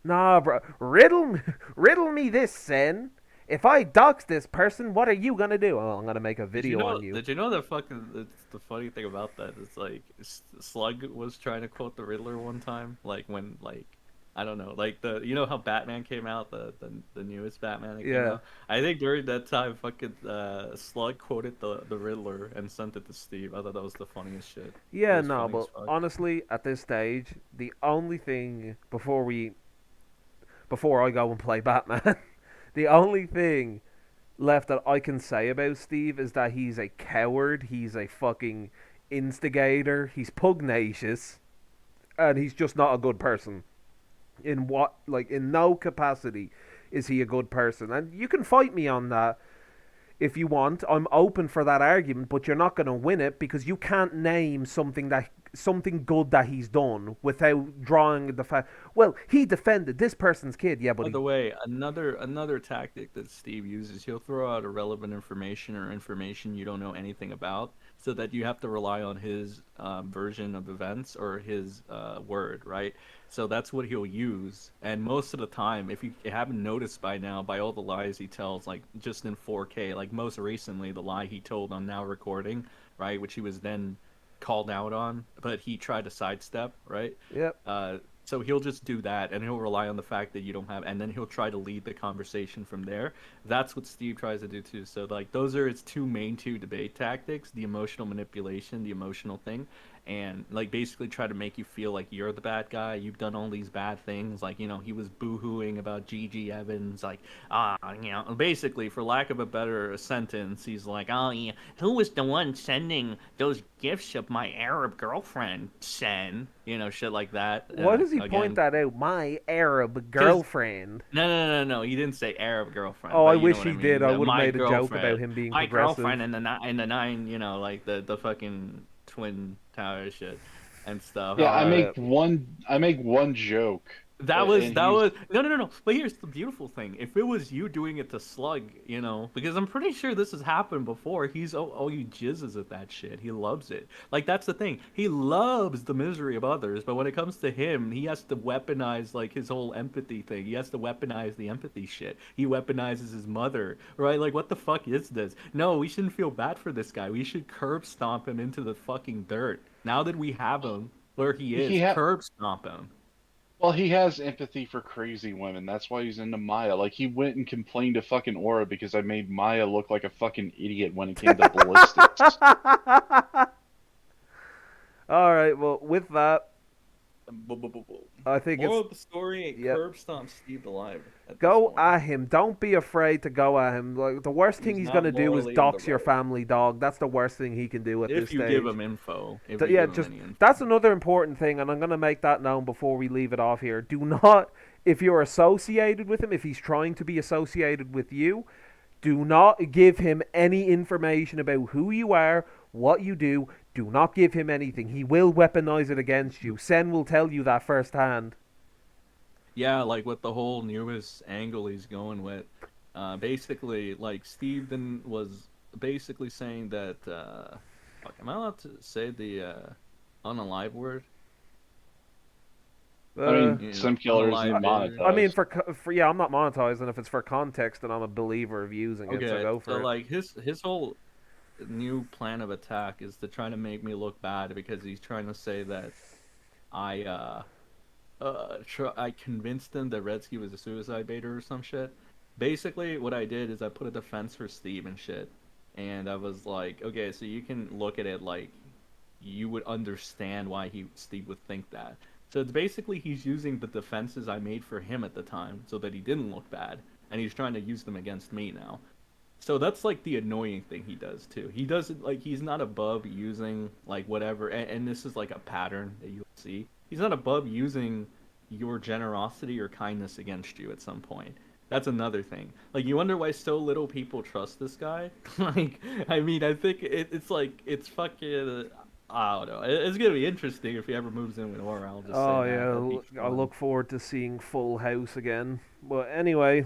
[SPEAKER 1] Nah, bro. Riddle me this, Sen. If I dox this person, what are you gonna do? Oh, I'm gonna make a video on you.
[SPEAKER 5] Did you know the funny thing about that is like Slug was trying to quote the Riddler one time, like when I don't know, like how Batman came out, the newest Batman that came
[SPEAKER 1] Yeah.
[SPEAKER 5] out. I think during that time, fucking Slug quoted the Riddler and sent it to Steve. I thought that was the funniest shit.
[SPEAKER 1] Yeah,
[SPEAKER 5] It was
[SPEAKER 1] no,
[SPEAKER 5] funny
[SPEAKER 1] but
[SPEAKER 5] as fuck.
[SPEAKER 1] honestly, at this stage, the only thing before I go and play Batman, the only thing left that I can say about Steve is that he's a coward, he's a fucking instigator, he's pugnacious, and he's just not a good person. In no capacity is he a good person. And you can fight me on that if you want. I'm open for that argument, but you're not going to win it because you can't name something good that he's done without drawing the fact. Well, he defended this person's kid, yeah, but
[SPEAKER 5] By the way, another tactic that Steve uses, he'll throw out irrelevant information or information you don't know anything about, so that you have to rely on his version of events or his word, right? So that's what he'll use. And most of the time, if you haven't noticed by now, by all the lies he tells, like just in 4K, like most recently, the lie he told on Now Recording, right, which he was then called out on, but he tried to sidestep, right?
[SPEAKER 1] Yep.
[SPEAKER 5] So he'll just do that, and he'll rely on the fact that you don't have, and then he'll try to lead the conversation from there. That's what Steve tries to do too. So like those are his two debate tactics: the emotional manipulation, the emotional thing, and like basically try to make you feel like you're the bad guy. You've done all these bad things, like he was boo-hooing about Gigi Evans, like basically for lack of a better sentence, he's like, oh yeah, who was the one sending those gifts of my Arab girlfriend, Sen? Shit like that.
[SPEAKER 1] Why does he
[SPEAKER 5] Again,
[SPEAKER 1] point that out? My Arab girlfriend.
[SPEAKER 5] No. He didn't say Arab girlfriend.
[SPEAKER 1] Oh,
[SPEAKER 5] but
[SPEAKER 1] I
[SPEAKER 5] you know
[SPEAKER 1] wish
[SPEAKER 5] what
[SPEAKER 1] he
[SPEAKER 5] I mean.
[SPEAKER 1] did. I
[SPEAKER 5] The
[SPEAKER 1] would have
[SPEAKER 5] my
[SPEAKER 1] made a joke
[SPEAKER 5] girlfriend.
[SPEAKER 1] about him being
[SPEAKER 5] My
[SPEAKER 1] progressive.
[SPEAKER 5] girlfriend and the nine, like the fucking twin tower shit and stuff.
[SPEAKER 2] Yeah, I make one joke.
[SPEAKER 5] That was
[SPEAKER 2] and
[SPEAKER 5] no. But here's the beautiful thing: if it was you doing it to Slug, because I'm pretty sure this has happened before. He jizzes at that shit. He loves it. Like that's the thing. He loves the misery of others, but when it comes to him, he has to weaponize like his whole empathy thing. He has to weaponize the empathy shit. He weaponizes his mother, right? Like what the fuck is this? No, we shouldn't feel bad for this guy. We should curb stomp him into the fucking dirt. Now that we have him where he is, curb stomp him.
[SPEAKER 2] Well, he has empathy for crazy women. That's why he's into Maya. Like, he went and complained to fucking Aura because I made Maya look like a fucking idiot when it came to ballistics.
[SPEAKER 1] Alright, well, with that, I think
[SPEAKER 7] Moral
[SPEAKER 1] it's
[SPEAKER 7] of the story:
[SPEAKER 1] yep.
[SPEAKER 7] curb stomp Steve alive. At this
[SPEAKER 1] Go
[SPEAKER 7] point.
[SPEAKER 1] at him. Don't be afraid to go at him. Like the worst thing
[SPEAKER 7] He's
[SPEAKER 1] he's
[SPEAKER 7] not
[SPEAKER 1] gonna do is
[SPEAKER 7] morally in the
[SPEAKER 1] dox your
[SPEAKER 7] right.
[SPEAKER 1] family dog. That's the worst thing he can do at this
[SPEAKER 7] If you
[SPEAKER 1] stage.
[SPEAKER 7] give him info, if you
[SPEAKER 1] Yeah,
[SPEAKER 7] give him
[SPEAKER 1] just
[SPEAKER 7] any info.
[SPEAKER 1] that's another important thing, and I'm gonna make that known before we leave it off here. Do not, if you're associated with him, if he's trying to be associated with you, do not give him any information about who you are, what you do. Do not give him anything. He will weaponize it against you. Sen will tell you that firsthand.
[SPEAKER 7] Yeah, like with the whole newest angle he's going with, basically, like Steven was basically saying that. Fuck, am I allowed to say the unalive word?
[SPEAKER 2] I mean,
[SPEAKER 7] You know,
[SPEAKER 2] Sim Killer isn't
[SPEAKER 7] unalive word.
[SPEAKER 2] monetized.
[SPEAKER 1] I mean, for yeah, I'm not monetizing. If it's for context, then I'm a believer of using it. So
[SPEAKER 7] Okay,
[SPEAKER 1] go for
[SPEAKER 7] so
[SPEAKER 1] it.
[SPEAKER 7] like his whole new plan of attack is to try to make me look bad because he's trying to say that I I convinced him that Redsky was a suicide baiter or some shit. Basically, what I did is I put a defense for Steve and shit, and I was like, okay, so you can look at it like you would understand why Steve would think that. So it's basically he's using the defenses I made for him at the time so that he didn't look bad, and he's trying to use them against me now. So that's like the annoying thing he does too. He doesn't like he's not above using like whatever, and this is like a pattern that you'll see. He's not above using your generosity or kindness against you at some point. That's another thing. Like you wonder why so little people trust this guy. Like I mean, I think it's like it's fucking. I don't know. It's gonna be interesting if he ever moves in with Aura. I'll just
[SPEAKER 1] Oh
[SPEAKER 7] say that.
[SPEAKER 1] yeah,
[SPEAKER 7] That'd be
[SPEAKER 1] I
[SPEAKER 7] fun.
[SPEAKER 1] look forward to seeing Full House again. But anyway,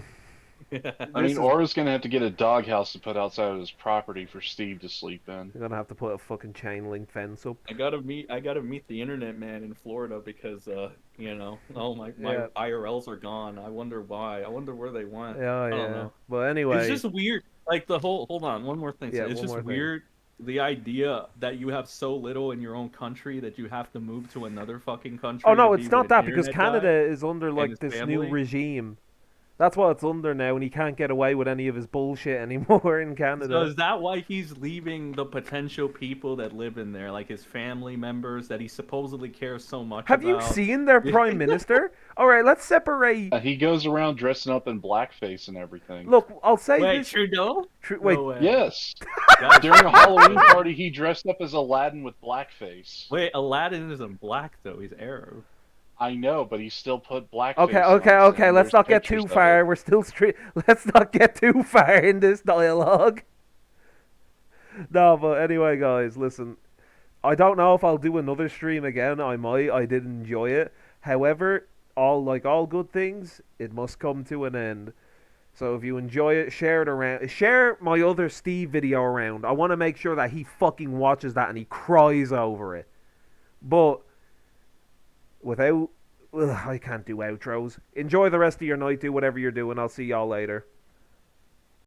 [SPEAKER 2] I mean, Aura's gonna have to get a doghouse to put outside of his property for Steve to sleep in.
[SPEAKER 1] you're gonna have to put a fucking chain link fence up.
[SPEAKER 7] I gotta meet the internet man in Florida because my
[SPEAKER 1] Yeah.
[SPEAKER 7] IRLs are gone. I wonder why. I wonder where they went.
[SPEAKER 1] Yeah,
[SPEAKER 7] I don't
[SPEAKER 1] yeah.
[SPEAKER 7] know.
[SPEAKER 1] But
[SPEAKER 7] It's
[SPEAKER 1] anyway,
[SPEAKER 7] just weird. Like the whole hold on, one more thing.
[SPEAKER 1] Yeah,
[SPEAKER 7] It's
[SPEAKER 1] one
[SPEAKER 7] just
[SPEAKER 1] more thing.
[SPEAKER 7] weird the idea that you have so little in your own country that you have to move to another fucking country.
[SPEAKER 1] oh no,
[SPEAKER 7] to
[SPEAKER 1] it's
[SPEAKER 7] be
[SPEAKER 1] not
[SPEAKER 7] with
[SPEAKER 1] that
[SPEAKER 7] an
[SPEAKER 1] because
[SPEAKER 7] internet
[SPEAKER 1] Canada
[SPEAKER 7] guy
[SPEAKER 1] is under
[SPEAKER 7] and
[SPEAKER 1] like
[SPEAKER 7] his
[SPEAKER 1] this new
[SPEAKER 7] family.
[SPEAKER 1] regime. That's what it's under now, and he can't get away with any of his bullshit anymore in
[SPEAKER 7] So
[SPEAKER 1] Canada.
[SPEAKER 7] is that why he's leaving the potential people that live in there, like his family members that he supposedly cares so much
[SPEAKER 1] Have you
[SPEAKER 7] about?
[SPEAKER 1] seen their prime minister? All right, let's separate.
[SPEAKER 2] He goes around dressing up in blackface and everything.
[SPEAKER 1] Look, I'll say
[SPEAKER 7] Wait,
[SPEAKER 1] this.
[SPEAKER 7] Trudeau?
[SPEAKER 1] Wait,
[SPEAKER 7] No way.
[SPEAKER 2] Yes.
[SPEAKER 7] Guys,
[SPEAKER 2] During a Halloween party, he dressed up as Aladdin with blackface.
[SPEAKER 7] Wait, Aladdin isn't black though. He's Arab.
[SPEAKER 2] I know, but he still put blackface
[SPEAKER 1] okay,
[SPEAKER 2] on.
[SPEAKER 1] okay.
[SPEAKER 2] And
[SPEAKER 1] Let's
[SPEAKER 2] there's
[SPEAKER 1] not get
[SPEAKER 2] pictures
[SPEAKER 1] too
[SPEAKER 2] of
[SPEAKER 1] far.
[SPEAKER 2] it.
[SPEAKER 1] We're still Let's not get too far in this dialogue. No, but anyway, guys, listen. I don't know if I'll do another stream again. I might. I did enjoy it. However, all good things, it must come to an end. So if you enjoy it, share it around. Share my other Steve video around. I want to make sure that he fucking watches that and he cries over it. But without, I can't do outros. Enjoy the rest of your night. Do whatever you're doing. I'll see y'all later.